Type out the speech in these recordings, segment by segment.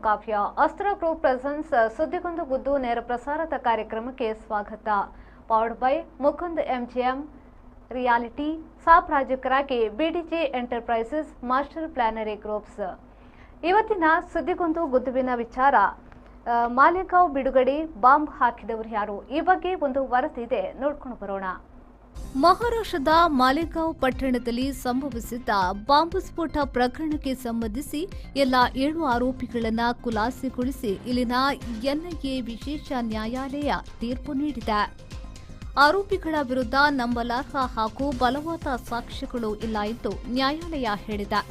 ಕಾವ್ಯ ಅಸ್ತ್ರ group presence ಸುದ್ದಿಗೊಂದು ಗುದ್ದು ನೇರ ಪ್ರಸಾರದ ಕಾರ್ಯಕ್ರಮಕ್ಕೆ ಸ್ವಾಗತ. Powered by Mukund MGM reality, ಸಹ ಪ್ರಾಯೋಜಕರಾಗಿ ಬಿಡಿಜೆ ಎಂಟರ್ಪ್ರೈಸಸ್, ಮಾಸ್ಟರ್ ಪ್ಲಾನರಿ ಗ್ರೂಪ್ಸ್. ಇವತ್ತಿನ ಸುದ್ದಿಗೊಂದು ಗುದ್ದುವಿನ ವಿಚಾರ, ಮಾಲೇಗಾಂವ್ ಬಿಡುಗಡೆ ಬಾಂಬ್ ಹಾಕಿದವರು ಯಾರು? ಈ ಬಗ್ಗೆ ಒಂದು ವರದಿ ಇದೆ, ನೋಡ್ಕೊಂಡು ಬರೋಣ. ಮಹಾರಾಷ್ಟ್ರದ ಮಾಲೇಗಾಂವ್ ಪಟ್ಟಣದಲ್ಲಿ ಸಂಭವಿಸಿದ್ದ ಬಾಂಬ್ ಸ್ಫೋಟ ಪ್ರಕರಣಕ್ಕೆ ಸಂಬಂಧಿಸಿ ಎಲ್ಲ 7 ಆರೋಪಿಗಳನ್ನು ಖುಲಾಸೆಗೊಳಿಸಿ ಇಲ್ಲಿನ ಎನ್ಐಎ ವಿಶೇಷ ನ್ಯಾಯಾಲಯ ತೀರ್ಪು ನೀಡಿದೆ. ಆರೋಪಿಗಳ ವಿರುದ್ಧ ನಂಬಲಾರ್ಹ ಹಾಗೂ ಬಲವಾದ ಸಾಕ್ಷ್ಯಗಳು ಇಲ್ಲ ಎಂದು ನ್ಯಾಯಾಲಯ ಹೇಳಿದೆ.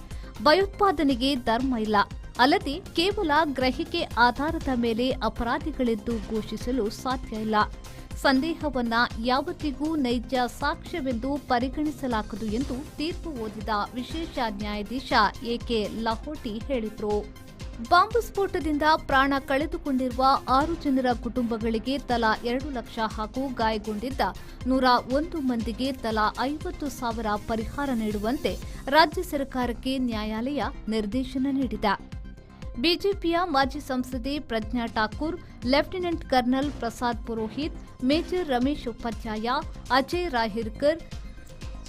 ಭಯೋತ್ಪಾದನೆಗೆ ಧರ್ಮ ಇಲ್ಲ, ಅಲ್ಲದೆ ಕೇವಲ ಗ್ರಹಿಕೆ ಆಧಾರದ ಮೇಲೆ ಅಪರಾಧಿಗಳೆಂದು ಘೋಷಿಸಲು ಸಾಧ್ಯ ಇಲ್ಲ. ಸಂದೇಹವನ್ನ ಯಾವತ್ತಿಗೂ ನೈಜ ಸಾಕ್ಷ್ಯವೆಂದು ಪರಿಗಣಿಸಲಾಗದು ಎಂದು ತೀರ್ಪು ಓದಿದ ವಿಶೇಷ ನ್ಯಾಯಾಧೀಶ ಎಕೆ ಲಹೋಟಿ ಹೇಳಿದರು. ಬಾಂಬ್ ಸ್ಫೋಟದಿಂದ ಪ್ರಾಣ ಕಳೆದುಕೊಂಡಿರುವ 6 ಜನರ ಕುಟುಂಬಗಳಿಗೆ ತಲಾ 2 ಲಕ್ಷ ಹಾಗೂ ಗಾಯಗೊಂಡಿದ್ದ 101 ಮಂದಿಗೆ ತಲಾ 50,000 ಪರಿಹಾರ ನೀಡುವಂತೆ ರಾಜ್ಯ ಸರ್ಕಾರಕ್ಕೆ ನ್ಯಾಯಾಲಯ ನಿರ್ದೇಶನ ನೀಡಿದೆ. ಬಿಜೆಪಿಯ ಮಾಜಿ ಸಂಸದೆ Pragya Thakur, lieutenant colonel Prasad Purohit, major Ramesh Upadhyay, Ajay Rahirkar,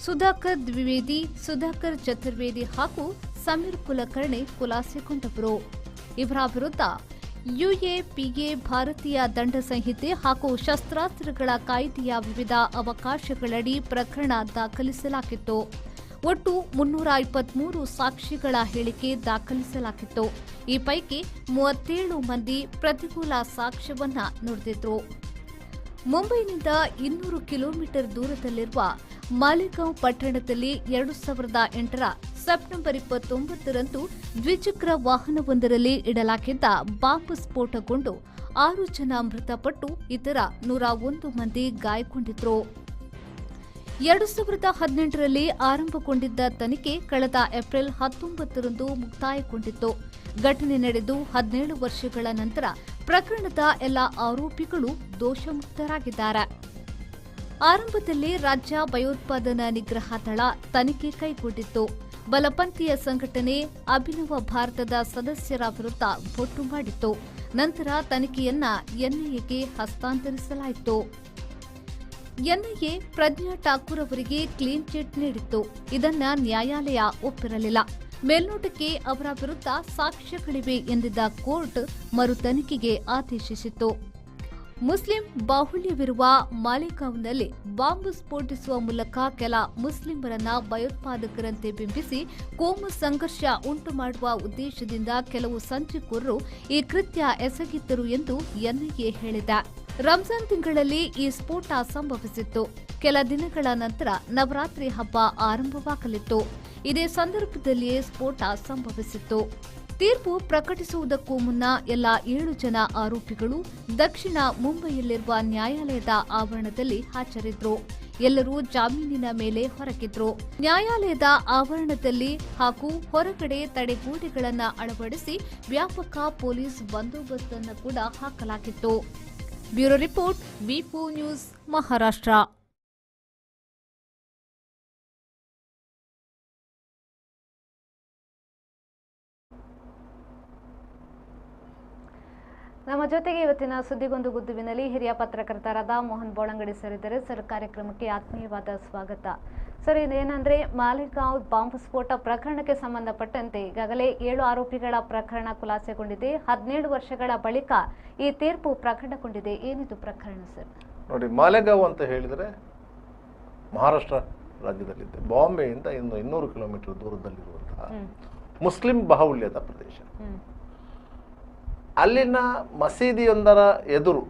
Sudhakar Dwivedi, Sudhakar Chaturvedi ಹಾಗೂ ಸಮೀರ್ ಕುಲಕರ್ಣಿ ಖುಲಾಸೆಗೊಂಡವರು. ಇವರ ವಿರುದ್ಧ ಯುಎಪಿಎ, ಭಾರತೀಯ ದಂಡ ಸಂಹಿತೆ ಹಾಗೂ ಶಸ್ತ್ರಾಸ್ತ್ರಗಳ ಕಾಯ್ದೆಯ ವಿವಿಧ ಅವಕಾಶಗಳಡಿ ಪ್ರಕರಣ ದಾಖಲಿಸಲಾಗಿತ್ತು. ಒಟ್ಟು 323 ಸಾಕ್ಷಿಗಳ ಹೇಳಿಕೆ ದಾಖಲಿಸಲಾಗಿತ್ತು. ಈ ಪೈಕಿ 37 ಮಂದಿ ಪ್ರತಿಕೂಲ ಸಾಕ್ಷ್ಯವನ್ನ ನುಡಿದಿದ್ರು. ಮುಂಬೈನಿಂದ 200 ಕಿಲೋಮೀಟರ್ ದೂರದಲ್ಲಿರುವ ಮಾಲೇಗಾಂವ್ ಪಟ್ಟಣದಲ್ಲಿ 2008ರ ಸೆಪ್ಟೆಂಬರ್ 29ರಂದು ದ್ವಿಚಕ್ರ ವಾಹನವೊಂದರಲ್ಲಿ ಇಡಲಾಗಿದ್ದ ಬಾಂಬ್ ಸ್ಫೋಟಗೊಂಡು 6 ಜನ ಮೃತಪಟ್ಟು ಇತರ 101 ಮಂದಿ ಗಾಯಗೊಂಡಿದ್ರು. 2018ರಲ್ಲಿ ಆರಂಭಗೊಂಡಿದ್ದ ತನಿಖೆ ಕಳೆದ ಏಪ್ರಿಲ್ 19ರಂದು ಮುಕ್ತಾಯಗೊಂಡಿತ್ತು. ಘಟನೆ ನಡೆದು 17 ವರ್ಷಗಳ ನಂತರ ಪ್ರಕರಣದ ಎಲ್ಲ ಆರೋಪಿಗಳು ದೋಷಮುಕ್ತರಾಗಿದ್ದಾರೆ. ಆರಂಭದಲ್ಲಿ ರಾಜ್ಯ ಭಯೋತ್ಪಾದನಾ ನಿಗ್ರಹ ದಳ ತನಿಖೆ ಕೈಗೊಂಡಿತ್ತು. ಬಲಪಂಥೀಯ ಸಂಘಟನೆ ಅಭಿನವ ಭಾರತದ ಸದಸ್ಯರ ವಿರುದ್ಧ ಬೊಟ್ಟು ಮಾಡಿತ್ತು. ನಂತರ ತನಿಖೆಯನ್ನ ಎನ್ಐಎಗೆ ಹಸ್ತಾಂತರಿಸಲಾಯಿತು. ಎನ್ಐಎ ಪ್ರಜ್ಞಾ ಠಾಕೂರ್ ಅವರಿಗೆ ಕ್ಲೀನ್ ಚಿಟ್ ನೀಡಿತ್ತು. ಇದನ್ನ ನ್ಯಾಯಾಲಯ ಒಪ್ಪಿರಲಿಲ್ಲ. ಮೇಲ್ನೋಟಕ್ಕೆ ಅವರ ವಿರುದ್ಧ ಸಾಕ್ಷ್ಯಗಳಿವೆ ಎಂದಿದ್ದ ಕೋರ್ಟ್ ಮರು ತನಿಖೆಗೆ ಆದೇಶಿಸಿತ್ತು. ಮುಸ್ಲಿಂ ಬಾಹುಳ್ಯವಿರುವ ಮಾಲೇಗಾಂವ್ನಲ್ಲಿ ಬಾಂಬ್ ಸ್ಫೋಟಿಸುವ ಮೂಲಕ ಕೆಲ ಮುಸ್ಲಿಮರನ್ನ ಭಯೋತ್ಪಾದಕರಂತೆ ಬಿಂಬಿಸಿ ಕೋಮು ಸಂಘರ್ಷ ಉಂಟು ಮಾಡುವ ಉದ್ದೇಶದಿಂದ ಕೆಲವು ಸಂಚುಕೋರರು ಈ ಕೃತ್ಯ ಎಸಗಿದ್ದರು ಎಂದು ಎನ್ಐಎ ಹೇಳಿದೆ. ರಂಜಾನ್ ತಿಂಗಳಲ್ಲಿ ಈ ಸ್ಫೋಟ ಸಂಭವಿಸಿತ್ತು. ಕೆಲ ದಿನಗಳ ನಂತರ ನವರಾತ್ರಿ ಹಬ್ಬ ಆರಂಭವಾಗಲಿತ್ತು. ಇದೇ ಸಂದರ್ಭದಲ್ಲಿಯೇ ಸ್ಫೋಟ ಸಂಭವಿಸಿತ್ತು. ತೀರ್ಪು ಪ್ರಕಟಿಸುವುದಕ್ಕೂ ಮುನ್ನ ಎಲ್ಲ 7 ಜನ ಆರೋಪಿಗಳು ದಕ್ಷಿಣ ಮುಂಬೈಯಲ್ಲಿರುವ ನ್ಯಾಯಾಲಯದ ಆವರಣದಲ್ಲಿ ಹಾಜರಿದ್ರು. ಎಲ್ಲರೂ ಜಾಮೀನಿನ ಮೇಲೆ ಹೊರಗಿದ್ರು. ನ್ಯಾಯಾಲಯದ ಆವರಣದಲ್ಲಿ ಹಾಗೂ ಹೊರಗಡೆ ತಡೆಗೋಡೆಗಳನ್ನು ಅಳವಡಿಸಿ ವ್ಯಾಪಕ ಪೊಲೀಸ್ ಬಂದೋಬಸ್ತ್ ಅನ್ನು ಕೂಡ ಹಾಕಲಾಗಿತ್ತು. ಬ್ಯೂರೋ ರಿಪೋರ್ಟ್, ವಿ4 ನ್ಯೂಸ್, ಮಹಾರಾಷ್ಟ್ರ. ನಮ್ಮ ಜೊತೆಗೆ ಇವತ್ತಿನ ಸುದ್ದಿಗೊಂದು ಗುದ್ದುವಿನಲ್ಲಿ ಹಿರಿಯ ಪತ್ರಕರ್ತರಾದ ಮೋಹನ್ ಬೋಳಂಗಡಿ ಸರ್ ಇದ್ದಾರೆ. ಸರ್, ಕಾರ್ಯಕ್ರಮಕ್ಕೆ ಆತ್ಮೀಯವಾದ ಸ್ವಾಗತ. ಸರ್, ಇದೇನಂದ್ರೆ ಮಾಲೇಗಾಂವ್ ಬಾಂಬ್ ಸ್ಫೋಟ ಪ್ರಕರಣಕ್ಕೆ ಸಂಬಂಧಪಟ್ಟಂತೆ ಈಗಾಗಲೇ 7 ಆರೋಪಿಗಳ ಪ್ರಕರಣ ಖುಲಾಸೆಗೊಂಡಿದೆ. 17 ವರ್ಷಗಳ ಬಳಿಕ ಈ ತೀರ್ಪು ಪ್ರಕಟಗೊಂಡಿದೆ. ಏನಿದು ಪ್ರಕರಣ ಸರ್? ನೋಡಿ, ಮಾಲೇಗಾಂವ್ ಅಂತ ಹೇಳಿದರೆ ಮಹಾರಾಷ್ಟ್ರ ರಾಜ್ಯದಲ್ಲಿದೆ. ಬಾಂಬೆಯಿಂದ 200 ಕಿಲೋಮೀಟರ್ ದೂರದಲ್ಲಿರುವಂತಹ ಮುಸ್ಲಿಂ ಬಾಹುಳ್ಯದ ಪ್ರದೇಶ. ಅಲ್ಲಿನ ಮಸೀದಿಯೊಂದರ ಎದುರು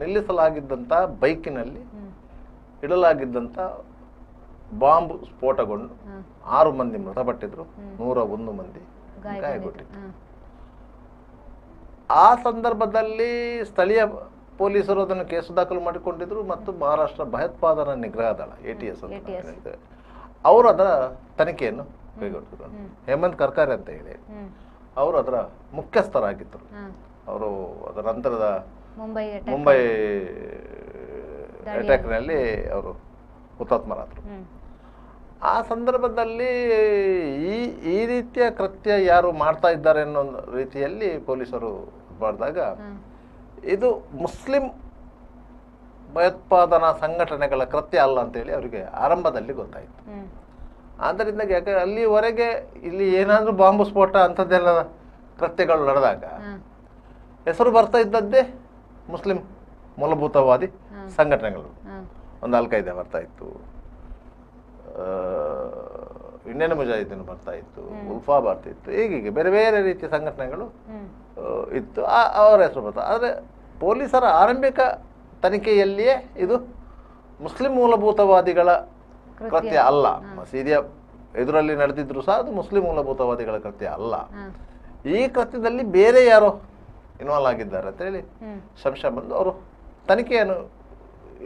ನಿಲ್ಲಿಸಲಾಗಿದ್ದಂಥ ಬೈಕಿನಲ್ಲಿ ಇಡಲಾಗಿದ್ದಂಥ ಬಾಂಬ್ ಸ್ಫೋಟಗೊಂಡು 6 ಮಂದಿ ಮೃತಪಟ್ಟಿದ್ರು, 101 ಮಂದಿ ಗಾಯಗೊಂಡಿದ್ರು. ಆ ಸಂದರ್ಭದಲ್ಲಿ ಸ್ಥಳೀಯ ಪೊಲೀಸರು ಅದನ್ನು ಕೇಸು ದಾಖಲು ಮಾಡಿಕೊಂಡಿದ್ರು ಮತ್ತು ಮಹಾರಾಷ್ಟ್ರ ಭಯೋತ್ಪಾದನಾ ನಿಗ್ರಹ ದಳ ATS ಅಂತ ಅವರು ಅದರ ತನಿಖೆಯನ್ನು ಕೈಗೊಂಡಿದ್ರು. ಹೇಮಂತ್ ಕರ್ಕಾರೆ ಅಂತ ಹೇಳಿ ಅವರು ಅದರ ಮುಖ್ಯಸ್ಥರಾಗಿದ್ದರು. ಅವರು ಅದರ ನಂತರದ ಮುಂಬೈ ಅಟ್ಯಾಕ್ನಲ್ಲಿ ಅವರು ಹುತಾತ್ಮರಾದರು. ಆ ಸಂದರ್ಭದಲ್ಲಿ ಈ ಈ ರೀತಿಯ ಕೃತ್ಯ ಯಾರು ಮಾಡ್ತಾ ಇದ್ದಾರೆ ಅನ್ನೋ ಒಂದು ರೀತಿಯಲ್ಲಿ ಪೊಲೀಸರು ಮಾಡಿದಾಗ ಇದು ಮುಸ್ಲಿಂ ಭಯೋತ್ಪಾದನಾ ಸಂಘಟನೆಗಳ ಕೃತ್ಯ ಅಲ್ಲ ಅಂತೇಳಿ ಅವರಿಗೆ ಆರಂಭದಲ್ಲಿ ಗೊತ್ತಾಯಿತು. ಆದ್ದರಿಂದ ಯಾಕೆ ಅಲ್ಲಿವರೆಗೆ ಇಲ್ಲಿ ಏನಾದರೂ ಬಾಂಬು ಸ್ಫೋಟ ಅಂಥದ್ದೆಲ್ಲ ಕೃತ್ಯಗಳು ನಡೆದಾಗ ಹೆಸರು ಬರ್ತಾ ಇದ್ದದ್ದೇ ಮುಸ್ಲಿಂ ಮೂಲಭೂತವಾದಿ ಸಂಘಟನೆಗಳು. ಒಂದು ಅಲ್-ಖೈದಾ ಬರ್ತಾ ಇತ್ತು, ಇಂಡಿಯನ್ ಮುಜಾಹಿದೀನ್ ಬರ್ತಾ ಇತ್ತು, ಉಲ್ಫಾ ಬರ್ತಾ ಇತ್ತು, ಹೀಗೆ ಬೇರೆ ಬೇರೆ ರೀತಿಯ ಸಂಘಟನೆಗಳು ಇತ್ತು. ಅವರ ಹೆಸರು ಬರ್ತಾ. ಆದರೆ ಪೊಲೀಸರ ಆರಂಭಿಕ ತನಿಖೆಯಲ್ಲಿಯೇ ಇದು ಮುಸ್ಲಿಂ ಮೂಲಭೂತವಾದಿಗಳ ಕೃತ್ಯ ಅಲ್ಲ, ಮಸೀದಿಯ ಎದುರಲ್ಲಿ ನಡೆದಿದ್ರು ಸಹ ಅದು ಮುಸ್ಲಿಂ ಮೂಲಭೂತವಾದಿಗಳ ಕೃತ್ಯ ಅಲ್ಲ, ಈ ಕೃತ್ಯದಲ್ಲಿ ಬೇರೆ ಯಾರೋ ಇನ್ವಾಲ್ವ್ ಆಗಿದ್ದಾರೆ ಅಂತ ಹೇಳಿ ಸಂಶಯ ಬಂದು ಅವರು ತನಿಖೆಯನ್ನು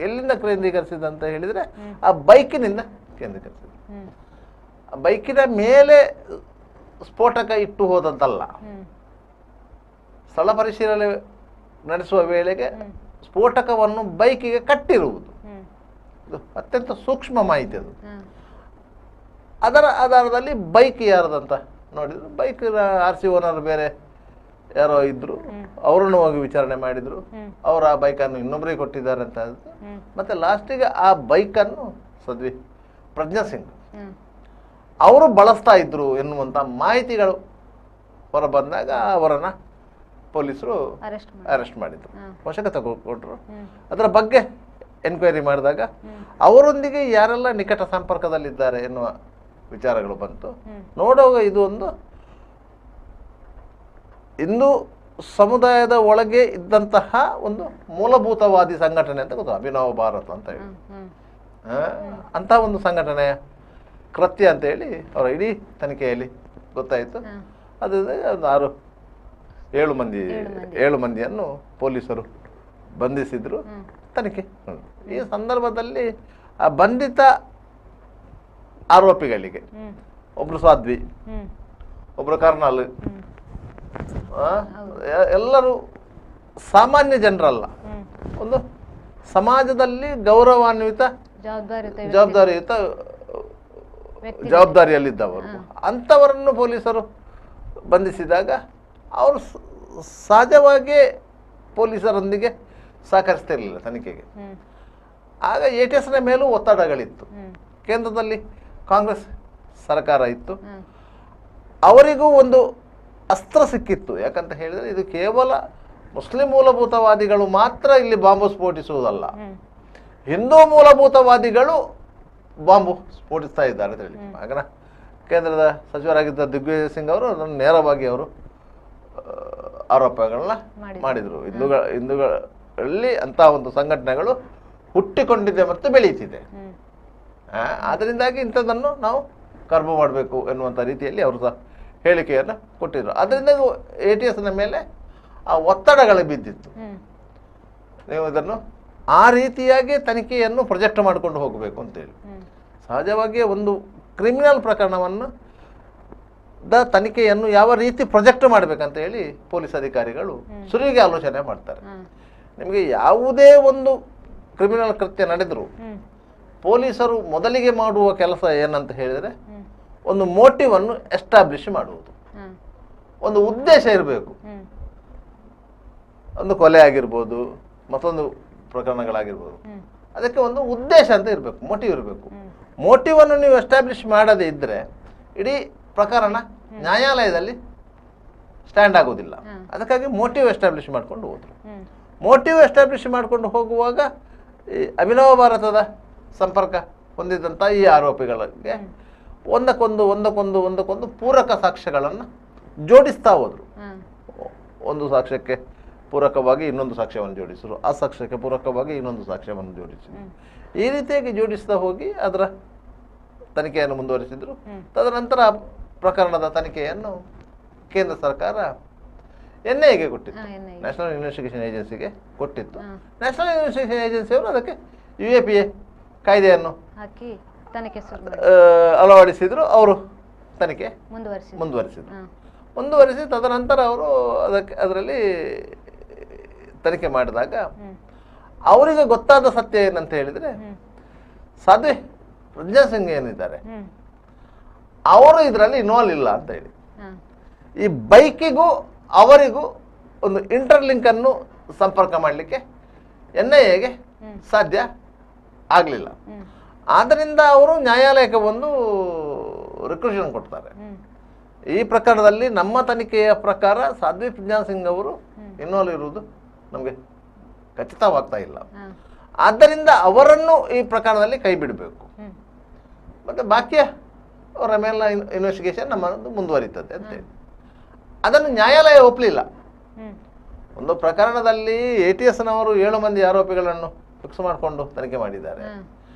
ಎಲ್ಲಿಂದ ಕೇಂದ್ರೀಕರಿಸಿದಂತ ಹೇಳಿದ್ರೆ ಆ ಬೈಕಿನಿಂದ ಕೇಂದ್ರೀಕರಿಸಿದ್ರು. ಆ ಬೈಕಿನ ಮೇಲೆ ಸ್ಫೋಟಕ ಇಟ್ಟು ಹೋದಂತಲ್ಲ, ಸ್ಥಳ ಪರಿಶೀಲನೆ ನಡೆಸುವ ವೇಳೆಗೆ ಸ್ಫೋಟಕವನ್ನು ಬೈಕಿಗೆ ಕಟ್ಟಿರುವುದು ಇದು ಅತ್ಯಂತ ಸೂಕ್ಷ್ಮ ಮಾಹಿತಿ. ಅದು ಅದರ ಆಧಾರದಲ್ಲಿ ಬೈಕ್ ಯಾರದಂತ ನೋಡಿದ್ರು. ಬೈಕಿನ RC ಓನರ್ ಬೇರೆ ಯಾರೋ ಇದ್ರು, ಅವರನ್ನು ಹೋಗಿ ವಿಚಾರಣೆ ಮಾಡಿದ್ರು. ಅವರು ಆ ಬೈಕನ್ನು ಇನ್ನೊಬ್ಬರಿಗೆ ಕೊಟ್ಟಿದ್ದಾರೆ ಅಂತ. ಮತ್ತೆ ಲಾಸ್ಟಿಗೆ ಆ ಬೈಕನ್ನು ಪ್ರಜ್ಞಾ ಸಿಂಗ್ ಅವರು ಬಳಸ್ತಾ ಇದ್ರು ಎನ್ನುವಂತ ಮಾಹಿತಿಗಳು ಹೊರ ಬಂದಾಗ ಅವರನ್ನ ಪೊಲೀಸರು ಅರೆಸ್ಟ್ ಮಾಡಿದ್ರು, ವಶಕ್ಕೆ ಕೊಟ್ಟರು. ಅದರ ಬಗ್ಗೆ ಎನ್ಕ್ವೈರಿ ಮಾಡಿದಾಗ ಅವರೊಂದಿಗೆ ಯಾರೆಲ್ಲ ನಿಕಟ ಸಂಪರ್ಕದಲ್ಲಿದ್ದಾರೆ ಎನ್ನುವ ವಿಚಾರಗಳು ಬಂತು. ನೋಡುವಾಗ ಇದು ಒಂದು ಹಿಂದೂ ಸಮುದಾಯದ ಒಳಗೆ ಇದ್ದಂತಹ ಒಂದು ಮೂಲಭೂತವಾದಿ ಸಂಘಟನೆ ಅಂತ ಗೊತ್ತು, ಅಭಿನವ ಭಾರತ್ ಅಂತ ಹೇಳಿ ಅಂತ ಒಂದು ಸಂಘಟನೆಯ ಕೃತ್ಯ ಅಂತ ಹೇಳಿ ಅವರ ಇಡೀ ತನಿಖೆಯಲ್ಲಿ ಗೊತ್ತಾಯಿತು. ಅದು ಒಂದು 7 ಮಂದಿಯನ್ನು ಪೊಲೀಸರು ಬಂಧಿಸಿದ್ರು. ತನಿಖೆ ಈ ಸಂದರ್ಭದಲ್ಲಿ ಆ ಬಂಧಿತ ಆರೋಪಿಗಳಿಗೆ ಒಬ್ರು ಸಾಧ್ವಿ, ಒಬ್ರು ಕರ್ನಲ್, ಎಲ್ಲರೂ ಸಾಮಾನ್ಯ ಜನರಲ್ಲ, ಒಂದು ಸಮಾಜದಲ್ಲಿ ಗೌರವಾನ್ವಿತ ಜವಾಬ್ದಾರಿಯುತ ಜವಾಬ್ದಾರಿಯಲ್ಲಿದ್ದವರು. ಅಂಥವರನ್ನು ಪೊಲೀಸರು ಬಂಧಿಸಿದಾಗ ಅವರು ಸಹಜವಾಗಿಯೇ ಪೊಲೀಸರೊಂದಿಗೆ ಸಹಕರಿಸ್ತಿರಲಿಲ್ಲ ತನಿಖೆಗೆ. ಆಗ ATSನ ಮೇಲೂ ಒತ್ತಡಗಳಿತ್ತು. ಕೇಂದ್ರದಲ್ಲಿ ಕಾಂಗ್ರೆಸ್ ಸರ್ಕಾರ ಇತ್ತು, ಅವರಿಗೂ ಒಂದು ಅಸ್ತ್ರ ಸಿಕ್ಕಿತ್ತು. ಯಾಕಂತ ಹೇಳಿದರೆ ಇದು ಕೇವಲ ಮುಸ್ಲಿಂ ಮೂಲಭೂತವಾದಿಗಳು ಮಾತ್ರ ಇಲ್ಲಿ ಬಾಂಬು ಸ್ಫೋಟಿಸುವುದಲ್ಲ, ಹಿಂದೂ ಮೂಲಭೂತವಾದಿಗಳು ಬಾಂಬು ಸ್ಫೋಟಿಸ್ತಾ ಇದ್ದಾರೆ ಅಂತ ಹೇಳಿ. ಆಗ ಕೇಂದ್ರದ ಸಚಿವರಾಗಿದ್ದ ದಿಗ್ವಿಜಯ್ ಸಿಂಗ್ ಅವರು ಅದನ್ನು ನೇರವಾಗಿ ಅವರು ಆರೋಪಗಳನ್ನ ಮಾಡಿದರು. ಹಿಂದೂಗಳಲ್ಲಿ ಅಂತ ಒಂದು ಸಂಘಟನೆಗಳು ಹುಟ್ಟಿಕೊಂಡಿದೆ ಮತ್ತು ಬೆಳೀತಿದೆ, ಅದರಿಂದಾಗಿ ಇಂಥದ್ದನ್ನು ನಾವು ಕರ್ಮ ಮಾಡಬೇಕು ಎನ್ನುವಂಥ ರೀತಿಯಲ್ಲಿ ಅವರು ಸಹ ಹೇಳಿಕೆಯನ್ನು ಕೊಟ್ಟಿದ್ರು. ಅದರಿಂದ ATSನ ಮೇಲೆ ಆ ಒತ್ತಡಗಳು ಬಿದ್ದಿತ್ತು. ನೀವು ಇದನ್ನು ಆ ರೀತಿಯಾಗಿ ತನಿಖೆಯನ್ನು ಪ್ರೊಜೆಕ್ಟ್ ಮಾಡಿಕೊಂಡು ಹೋಗಬೇಕು ಅಂತೇಳಿ. ಸಹಜವಾಗಿ ಒಂದು ಕ್ರಿಮಿನಲ್ ಪ್ರಕರಣವನ್ನು ತನಿಖೆಯನ್ನು ಯಾವ ರೀತಿ ಪ್ರೊಜೆಕ್ಟ್ ಮಾಡಬೇಕಂತ ಹೇಳಿ ಪೊಲೀಸ್ ಅಧಿಕಾರಿಗಳು ಸುರಿಗೆ ಆಲೋಚನೆ ಮಾಡ್ತಾರೆ. ನಿಮಗೆ ಯಾವುದೇ ಒಂದು ಕ್ರಿಮಿನಲ್ ಕೃತ್ಯ ನಡೆದರೂ ಪೊಲೀಸರು ಮೊದಲಿಗೆ ಮಾಡುವ ಕೆಲಸ ಏನಂತ ಹೇಳಿದರೆ ಒಂದು ಮೋಟಿವ್ ಅನ್ನು ಎಸ್ಟಾಬ್ಲಿಷ್ ಮಾಡುವುದು. ಒಂದು ಉದ್ದೇಶ ಇರಬೇಕು. ಒಂದು ಕೊಲೆ ಆಗಿರ್ಬೋದು, ಮತ್ತೊಂದು ಪ್ರಕರಣಗಳಾಗಿರ್ಬೋದು, ಅದಕ್ಕೆ ಒಂದು ಉದ್ದೇಶ ಅಂತ ಇರಬೇಕು, ಮೋಟಿವ್ ಇರಬೇಕು. ಮೋಟಿವ್ ಅನ್ನು ನೀವು ಎಸ್ಟಾಬ್ಲಿಷ್ ಮಾಡದೇ ಇದ್ದರೆ ಇಡೀ ಪ್ರಕರಣ ನ್ಯಾಯಾಲಯದಲ್ಲಿ ಸ್ಟ್ಯಾಂಡ್ ಆಗೋದಿಲ್ಲ. ಅದಕ್ಕಾಗಿ ಮೋಟಿವ್ ಎಸ್ಟಾಬ್ಲಿಷ್ ಮಾಡ್ಕೊಂಡು ಹೋದ್ರು. ಮೋಟಿವ್ ಎಸ್ಟಾಬ್ಲಿಷ್ ಮಾಡ್ಕೊಂಡು ಹೋಗುವಾಗ ಈ ಅಭಿನವ ಭಾರತದ ಸಂಪರ್ಕ ಹೊಂದಿದಂಥ ಈ ಆರೋಪಿಗಳಿಗೆ ಒಂದಕ್ಕೊಂದು ಪೂರಕ ಸಾಕ್ಷ್ಯಗಳನ್ನು ಜೋಡಿಸ್ತಾ ಹೋದ್ರು. ಒಂದು ಸಾಕ್ಷ್ಯಕ್ಕೆ ಪೂರಕವಾಗಿ ಇನ್ನೊಂದು ಸಾಕ್ಷ್ಯವನ್ನು ಜೋಡಿಸಿದ್ರು, ಆ ಸಾಕ್ಷ್ಯಕ್ಕೆ ಪೂರಕವಾಗಿ ಇನ್ನೊಂದು ಸಾಕ್ಷ್ಯವನ್ನು ಜೋಡಿಸಿದ್ರು. ಈ ರೀತಿಯಾಗಿ ಜೋಡಿಸ್ತಾ ಹೋಗಿ ಅದರ ತನಿಖೆಯನ್ನು ಮುಂದುವರಿಸಿದ್ರು. ತದನಂತರ ಪ್ರಕರಣದ ತನಿಖೆಯನ್ನು ಕೇಂದ್ರ ಸರ್ಕಾರ NIAಗೆ ಕೊಟ್ಟಿತ್ತು, ನ್ಯಾಷನಲ್ ಇನ್ವೆಸ್ಟಿಗೇಷನ್ ಏಜೆನ್ಸಿಗೆ ಕೊಟ್ಟಿತ್ತು. ನ್ಯಾಷನಲ್ ಇನ್ವೆಸ್ಟಿಗೇಷನ್ ಏಜೆನ್ಸಿಯವರು ಅದಕ್ಕೆ UAPA ಕಾಯ್ದೆಯನ್ನು ಅಳವಡಿಸಿದ್ರು. ಅವರು ತನಿಖೆ ಮುಂದುವರಿಸಿ ತದನಂತರ ಅವರು ಅದರಲ್ಲಿ ತನಿಖೆ ಮಾಡಿದಾಗ ಅವರಿಗೆ ಗೊತ್ತಾದ ಸತ್ಯ ಏನಂತ ಹೇಳಿದರೆ, ಸಾಧ್ವಿ ಪ್ರಜ್ಞಾ ಸಿಂಗ್ ಏನಿದ್ದಾರೆ ಅವರು ಇದರಲ್ಲಿ ಇನ್ವಾಲ್ವ್ ಇಲ್ಲ ಅಂತ ಹೇಳಿ. ಈ ಬೈಕಿಗೂ ಅವರಿಗೂ ಒಂದು ಇಂಟರ್ಲಿಂಕ್ ಅನ್ನು ಸಂಪರ್ಕ ಮಾಡಲಿಕ್ಕೆ NIAಗೆ ಸಾಧ್ಯ ಆಗಲಿಲ್ಲ. ಆದ್ದರಿಂದ ಅವರು ನ್ಯಾಯಾಲಯಕ್ಕೆ ಒಂದು ರಿಕ್ವೆಷನ್ ಕೊಡ್ತಾರೆ. ಈ ಪ್ರಕರಣದಲ್ಲಿ ನಮ್ಮ ತನಿಖೆಯ ಪ್ರಕಾರ ಸಾಧ್ವಿ ಪ್ರಜ್ಞಾ ಸಿಂಗ್ ಅವರು ಇನ್ವಾಲ್ವ್ ಇರುವುದು ನಮಗೆ ಖಚಿತವಾಗ್ತಾ ಇಲ್ಲ. ಆದ್ದರಿಂದ ಅವರನ್ನು ಈ ಪ್ರಕರಣದಲ್ಲಿ ಕೈ ಬಿಡಬೇಕು, ಮತ್ತು ಬಾಕಿಯ ಅವರ ಮೇಲಿನ ಇನ್ವೆಸ್ಟಿಗೇಷನ್ ನಮ್ಮದು ಮುಂದುವರಿತದೆ ಅಂತೇಳಿ. ಅದನ್ನು ನ್ಯಾಯಾಲಯ ಒಪ್ಪಲಿಲ್ಲ. ಒಂದು ಪ್ರಕರಣದಲ್ಲಿ ATSನವರು 7 ಮಂದಿ ಆರೋಪಿಗಳನ್ನು ಫಿಕ್ಸ್ ಮಾಡಿಕೊಂಡು ತನಿಖೆ ಮಾಡಿದ್ದಾರೆ.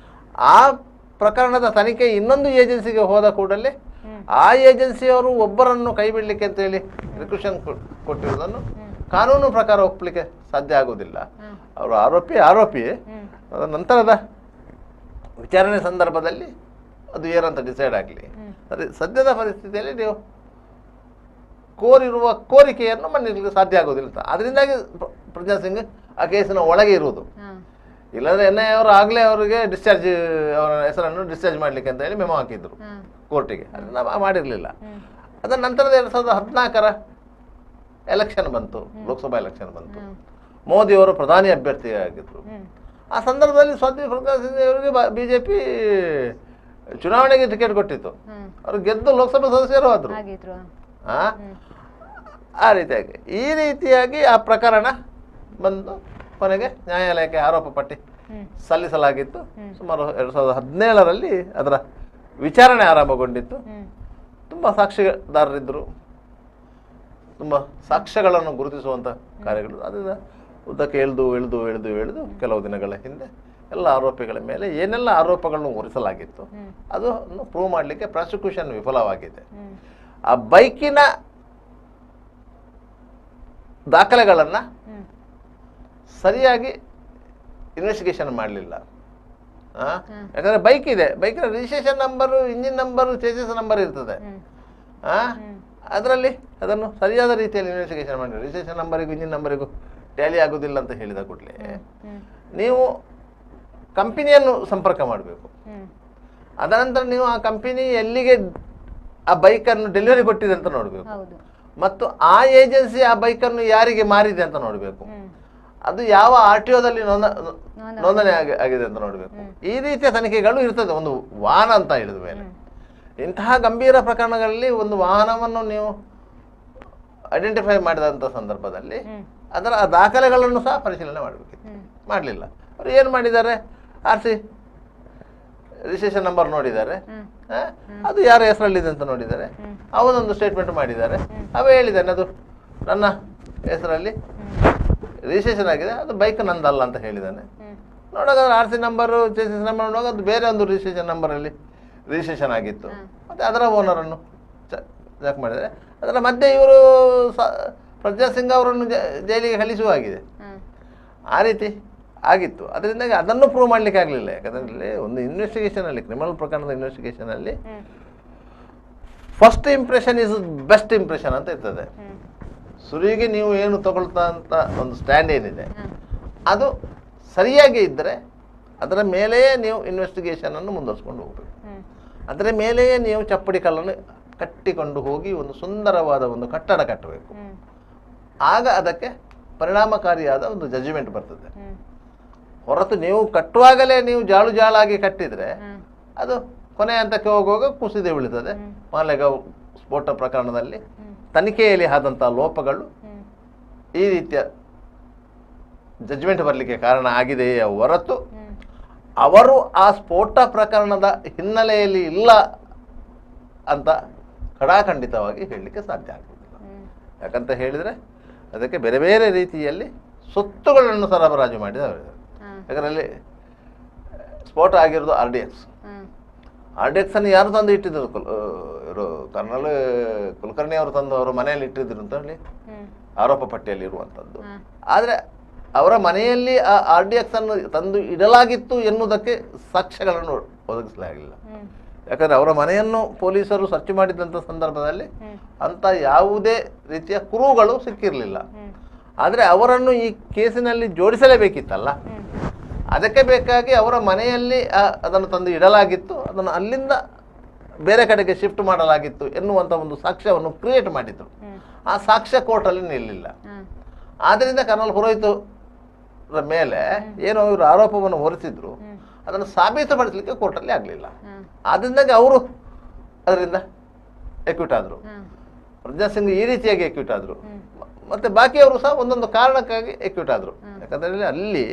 ಆ ಪ್ರಕರಣದ ತನಿಖೆ ಇನ್ನೊಂದು ಏಜೆನ್ಸಿಗೆ ಹೋದ ಕೂಡಲೇ ಆ ಏಜೆನ್ಸಿಯವರು ಒಬ್ಬರನ್ನು ಕೈ ಬಿಡಲಿಕ್ಕೆ ಅಂತೇಳಿ ರಿಕ್ವೆಷನ್ ಕೊಟ್ಟಿರುವುದನ್ನು ಕಾನೂನು ಪ್ರಕಾರ ಒಪ್ಪಲಿಕ್ಕೆ ಸಾಧ್ಯ ಆಗುವುದಿಲ್ಲ. ಅವರು ಆರೋಪಿಯೇ ಅದರ ನಂತರದ ವಿಚಾರಣೆ ಸಂದರ್ಭದಲ್ಲಿ ಅದು ಏನಂತ ಡಿಸೈಡ್ ಆಗಲಿ. ಅದೇ ಸದ್ಯದ ಪರಿಸ್ಥಿತಿಯಲ್ಲಿ ನೀವು ಕೋರಿರುವ ಕೋರಿಕೆಯನ್ನು ಮನ್ನಲಿಕ್ಕೆ ಸಾಧ್ಯ ಆಗೋದಿಲ್ಲ. ಅದರಿಂದಾಗಿ ಪ್ರಜ್ಞಾ ಸಿಂಗ್ ಆ ಕೇಸಿನ ಒಳಗೆ ಇರುವುದು. ಇಲ್ಲಾಂದ್ರೆ NIA ಅವರು ಆಗಲೇ ಅವರಿಗೆ ಡಿಸ್ಚಾರ್ಜ್, ಅವರ ಹೆಸರನ್ನು ಡಿಸ್ಚಾರ್ಜ್ ಮಾಡಲಿಕ್ಕೆ ಅಂತ ಹೇಳಿ ಮೆಮೊ ಹಾಕಿದ್ರು ಕೋರ್ಟಿಗೆ. ಅದನ್ನು ಮಾಡಿರಲಿಲ್ಲ. ಅದರ ನಂತರದ 2014ರ ಎಲೆಕ್ಷನ್ ಬಂತು, ಲೋಕಸಭಾ ಎಲೆಕ್ಷನ್ ಬಂತು. ಮೋದಿ ಅವರು ಪ್ರಧಾನಿ ಅಭ್ಯರ್ಥಿಯಾಗಿದ್ದರು. ಆ ಸಂದರ್ಭದಲ್ಲಿ ಸಾಧ್ವಿ ಪ್ರಜ್ಞಾ ಸಿಂಗ್ ಅವರಿಗೆ BJP ಚುನಾವಣೆಗೆ ಟಿಕೆಟ್ ಕೊಟ್ಟಿತ್ತು. ಅವರು ಗೆದ್ದು ಲೋಕಸಭಾ ಸದಸ್ಯರು ಆದರು. ಆ ರೀತಿಯಾಗಿ ಆ ಪ್ರಕರಣ ಬಂದು ಕೊನೆಗೆ ನ್ಯಾಯಾಲಯಕ್ಕೆ ಆರೋಪ ಪಟ್ಟಿ ಸಲ್ಲಿಸಲಾಗಿತ್ತು. ಸುಮಾರು 2017ರಲ್ಲಿ ಅದರ ವಿಚಾರಣೆ ಆರಂಭಗೊಂಡಿತ್ತು. ತುಂಬ ಸಾಕ್ಷಿದಾರರಿದ್ದರು, ತುಂಬ ಸಾಕ್ಷ್ಯಗಳನ್ನು ಗುರುತಿಸುವಂಥ ಕಾರ್ಯಗಳು. ಅದರಿಂದ ಉದ್ದಕ್ಕೆ ಎಳೆದು ಕೆಲವು ದಿನಗಳ ಹಿಂದೆ ಎಲ್ಲ ಆರೋಪಿಗಳ ಮೇಲೆ ಏನೆಲ್ಲ ಆರೋಪಗಳನ್ನು ಹೊರಿಸಲಾಗಿತ್ತು ಅದನ್ನು ಪ್ರೂವ್ ಮಾಡಲಿಕ್ಕೆ ಪ್ರಾಸಿಕ್ಯೂಷನ್ ವಿಫಲವಾಗಿದೆ. ಆ ಬೈಕಿನ ದಾಖಲೆಗಳನ್ನು ಸರಿಯಾಗಿ ಇನ್ವೆಸ್ಟಿಗೇಷನ್ ಮಾಡಲಿಲ್ಲ. ಯಾಕಂದರೆ ಬೈಕ್ ಇದೆ, ಬೈಕಿನ registration number, engine number, chassis number ಇರ್ತದೆ. ಅದರಲ್ಲಿ ಅದನ್ನು ಸರಿಯಾದ ರೀತಿಯಲ್ಲಿ ಇನ್ವೆಸ್ಟಿಗೇಷನ್ ಮಾಡಿ ರಿಜಿಸ್ಟ್ರೇಷನ್ ನಂಬರಿಗೂ ಇಂಜಿನ್ ನಂಬರಿಗೂ ಟ್ಯಾಲಿ ಆಗೋದಿಲ್ಲ ಅಂತ ಹೇಳಿದ ಕೂಡಲೇ ನೀವು ಕಂಪನಿಯನ್ನು ಸಂಪರ್ಕ ಮಾಡಬೇಕು. ಅದನಂತರ ನೀವು ಆ ಕಂಪನಿ ಎಲ್ಲಿಗೆ ಆ ಬೈಕನ್ನು ಡೆಲಿವರಿ ಕೊಟ್ಟಿದೆ ಅಂತ ನೋಡಬೇಕು, ಮತ್ತು ಆ ಏಜೆನ್ಸಿ ಆ ಬೈಕನ್ನು ಯಾರಿಗೆ ಮಾರಿದೆ ಅಂತ ನೋಡಬೇಕು, ಅದು ಯಾವ RTOದಲ್ಲಿ ನೋಂದಣಿ ಆಗಿದೆ ಅಂತ ನೋಡಬೇಕು. ಈ ರೀತಿಯ ತನಿಖೆಗಳು ಇರ್ತದೆ ಒಂದು ವಾಹನ ಅಂತ ಹೇಳಿದ ಮೇಲೆ. ಇಂತಹ ಗಂಭೀರ ಪ್ರಕರಣಗಳಲ್ಲಿ ಒಂದು ವಾಹನವನ್ನು ನೀವು ಐಡೆಂಟಿಫೈ ಮಾಡಿದಂಥ ಸಂದರ್ಭದಲ್ಲಿ ಅದರ ಆ ದಾಖಲೆಗಳನ್ನು ಸಹ ಪರಿಶೀಲನೆ ಮಾಡಬೇಕಿತ್ತು, ಮಾಡಲಿಲ್ಲ. ಅವರು ಏನು ಮಾಡಿದ್ದಾರೆ, RC ರಿಜಿಸ್ಟ್ರೇಷನ್ ನಂಬರ್ ನೋಡಿದ್ದಾರೆ, ಅದು ಯಾರ ಹೆಸರಲ್ಲಿದೆ ಅಂತ ನೋಡಿದ್ದಾರೆ, ಅವನೊಂದು ಸ್ಟೇಟ್ಮೆಂಟ್ ಮಾಡಿದ್ದಾರೆ. ಅವೇ ಹೇಳಿದ್ದಾನೆ ಅದು ನನ್ನ ಹೆಸರಲ್ಲಿ ರಿಜಿಸ್ಟ್ರೇಷನ್ ಆಗಿದೆ, ಅದು ಬೈಕ್ ನಂದಲ್ಲ ಅಂತ ಹೇಳಿದ್ದಾನೆ. ನೋಡುವಾಗ RC ನಂಬರು, ಚೇಸಿಸ್ ನಂಬರ್ ನೋಡುವಾಗ ಅದು ಬೇರೆ ಒಂದು ರಿಜಿಸ್ಟ್ರೇಷನ್ ನಂಬರಲ್ಲಿ ರಿಜಿಸ್ಟ್ರೇಷನ್ ಆಗಿತ್ತು. ಮತ್ತು ಅದರ ಓನರನ್ನು ಚೆಕ್ ಮಾಡಿದರೆ ಅದರ ಮಧ್ಯೆ ಇವರು ಪ್ರಜ್ಞಾ ಸಿಂಗ್ ಅವರನ್ನು ಜೈಲಿಗೆ ಕಳಿಸುವಾಗಿದೆ. ಆ ರೀತಿ ಆಗಿತ್ತು. ಅದರಿಂದಾಗಿ ಅದನ್ನು ಪ್ರೂವ್ ಮಾಡಲಿಕ್ಕೆ ಆಗಲಿಲ್ಲ. ಯಾಕಂದರೆ ಒಂದು ಇನ್ವೆಸ್ಟಿಗೇಷನಲ್ಲಿ, ಕ್ರಿಮಿನಲ್ ಪ್ರಕರಣದ ಇನ್ವೆಸ್ಟಿಗೇಷನಲ್ಲಿ first impression is best impression ಅಂತ ಇರ್ತದೆ. ಸುರಿಗೆ ನೀವು ಏನು ತಗೊಳ್ತಾ ಅಂತ ಒಂದು ಸ್ಟ್ಯಾಂಡ್ ಏನಿದೆ ಅದು ಸರಿಯಾಗಿ ಇದ್ದರೆ ಅದರ ಮೇಲೆಯೇ ನೀವು ಇನ್ವೆಸ್ಟಿಗೇಷನನ್ನು ಮುಂದುವರಿಸ್ಕೊಂಡು ಹೋಗಬೇಕು. ಅದರ ಮೇಲೆಯೇ ನೀವು ಚಪ್ಪಡಿ ಕಲ್ಲನ್ನು ಕಟ್ಟಿಕೊಂಡು ಹೋಗಿ ಒಂದು ಸುಂದರವಾದ ಒಂದು ಕಟ್ಟಡ ಕಟ್ಟಬೇಕು. ಆಗ ಅದಕ್ಕೆ ಪರಿಣಾಮಕಾರಿಯಾದ ಒಂದು ಜಡ್ಜ್ಮೆಂಟ್ ಬರ್ತದೆ. ಹೊರತು ನೀವು ಕಟ್ಟುವಾಗಲೇ ನೀವು ಜಾಳಾಗಿ ಕಟ್ಟಿದರೆ ಅದು ಕೊನೆ ಹಂತಕ್ಕೆ ಹೋಗುವಾಗ ಕುಸಿದೇ ಬೀಳ್ತದೆ. ಮಾಲೆಗಾಂವ್ ಸ್ಫೋಟ ಪ್ರಕರಣದಲ್ಲಿ ತನಿಖೆಯಲ್ಲಿ ಆದಂಥ ಲೋಪಗಳು ಈ ರೀತಿಯ ಜಡ್ಜ್ಮೆಂಟ್ ಬರಲಿಕ್ಕೆ ಕಾರಣ ಆಗಿದೆಯೇ ಹೊರತು ಅವರು ಆ ಸ್ಫೋಟ ಪ್ರಕರಣದ ಹಿನ್ನೆಲೆಯಲ್ಲಿ ಇಲ್ಲ ಅಂತ ಖಡಾಖಂಡಿತವಾಗಿ ಹೇಳಲಿಕ್ಕೆ ಸಾಧ್ಯ ಆಗುವುದಿಲ್ಲ. ಯಾಕಂತ ಹೇಳಿದರೆ ಅದಕ್ಕೆ ಬೇರೆ ಬೇರೆ ರೀತಿಯಲ್ಲಿ ಸ್ವತ್ತುಗಳನ್ನು ಸರಬರಾಜು ಮಾಡಿದವರು. ಯಾಕಂದರೆ ಸ್ಫೋಟ ಆಗಿರೋದು RDX ಅನ್ನು ಯಾರು ತಂದು ಇಟ್ಟಿದ್ರು? ಇವರು ಕರ್ನಲ್ ಕುಲಕರ್ಣಿ ಅವರು ತಂದು ಅವರ ಮನೆಯಲ್ಲಿ ಇಟ್ಟಿದ್ರು ಅಂತ ಹೇಳಿ ಆರೋಪ ಪಟ್ಟಿಯಲ್ಲಿ ಇರುವಂಥದ್ದು. ಆದರೆ ಅವರ ಮನೆಯಲ್ಲಿ ಆ RDX ಅನ್ನು ತಂದು ಇಡಲಾಗಿತ್ತು ಎನ್ನುವುದಕ್ಕೆ ಸಾಕ್ಷ್ಯಗಳನ್ನು ಒದಗಿಸಲಾಗಿಲ್ಲ. ಯಾಕಂದರೆ ಅವರ ಮನೆಯನ್ನು ಪೊಲೀಸರು ಸರ್ಚ್ ಮಾಡಿದಂಥ ಸಂದರ್ಭದಲ್ಲಿ ಅಂಥ ಯಾವುದೇ ರೀತಿಯ ಕುರುಹುಗಳು ಸಿಕ್ಕಿರಲಿಲ್ಲ. ಆದರೆ ಅವರನ್ನು ಈ ಕೇಸಿನಲ್ಲಿ ಜೋಡಿಸಲೇಬೇಕಿತ್ತಲ್ಲ. ಅದಕ್ಕೆ ಬೇಕಾಗಿ ಅವರ ಮನೆಯಲ್ಲಿ ಅದನ್ನು ತಂದು ಇಡಲಾಗಿತ್ತು, ಅದನ್ನು ಅಲ್ಲಿಂದ ಬೇರೆ ಕಡೆಗೆ ಶಿಫ್ಟ್ ಮಾಡಲಾಗಿತ್ತು ಎನ್ನುವಂಥ ಒಂದು ಸಾಕ್ಷ್ಯವನ್ನು ಕ್ರಿಯೇಟ್ ಮಾಡಿದ್ರು. ಆ ಸಾಕ್ಷ್ಯ ಕೋರ್ಟಲ್ಲಿ ನಿಲ್ಲಿಲ್ಲ. ಆದ್ದರಿಂದ ಕರ್ನಲ್ ಪುರೋಹಿತರ ಮೇಲೆ ಏನೋ ಇವರು ಆರೋಪವನ್ನು ಹೊರಿಸಿದ್ರು, ಅದನ್ನು ಸಾಬೀತುಪಡಿಸಲಿಕ್ಕೆ ಕೋರ್ಟಲ್ಲಿ ಆಗಲಿಲ್ಲ. ಆದ್ದರಿಂದಾಗಿ ಅವರು ಅದರಿಂದ ಎಕ್ವಿಟ್ ಆದರು. ಪ್ರಜ್ಞಾ ಸಿಂಗ್ ಈ ರೀತಿಯಾಗಿ ಎಕ್ವಿಟ್ ಆದರು, ಮತ್ತು ಬಾಕಿಯವರು ಸಹ ಒಂದೊಂದು ಕಾರಣಕ್ಕಾಗಿ ಎಕ್ವಿಟ್ ಆದರು. ಯಾಕಂದರೆ ಅಲ್ಲಿ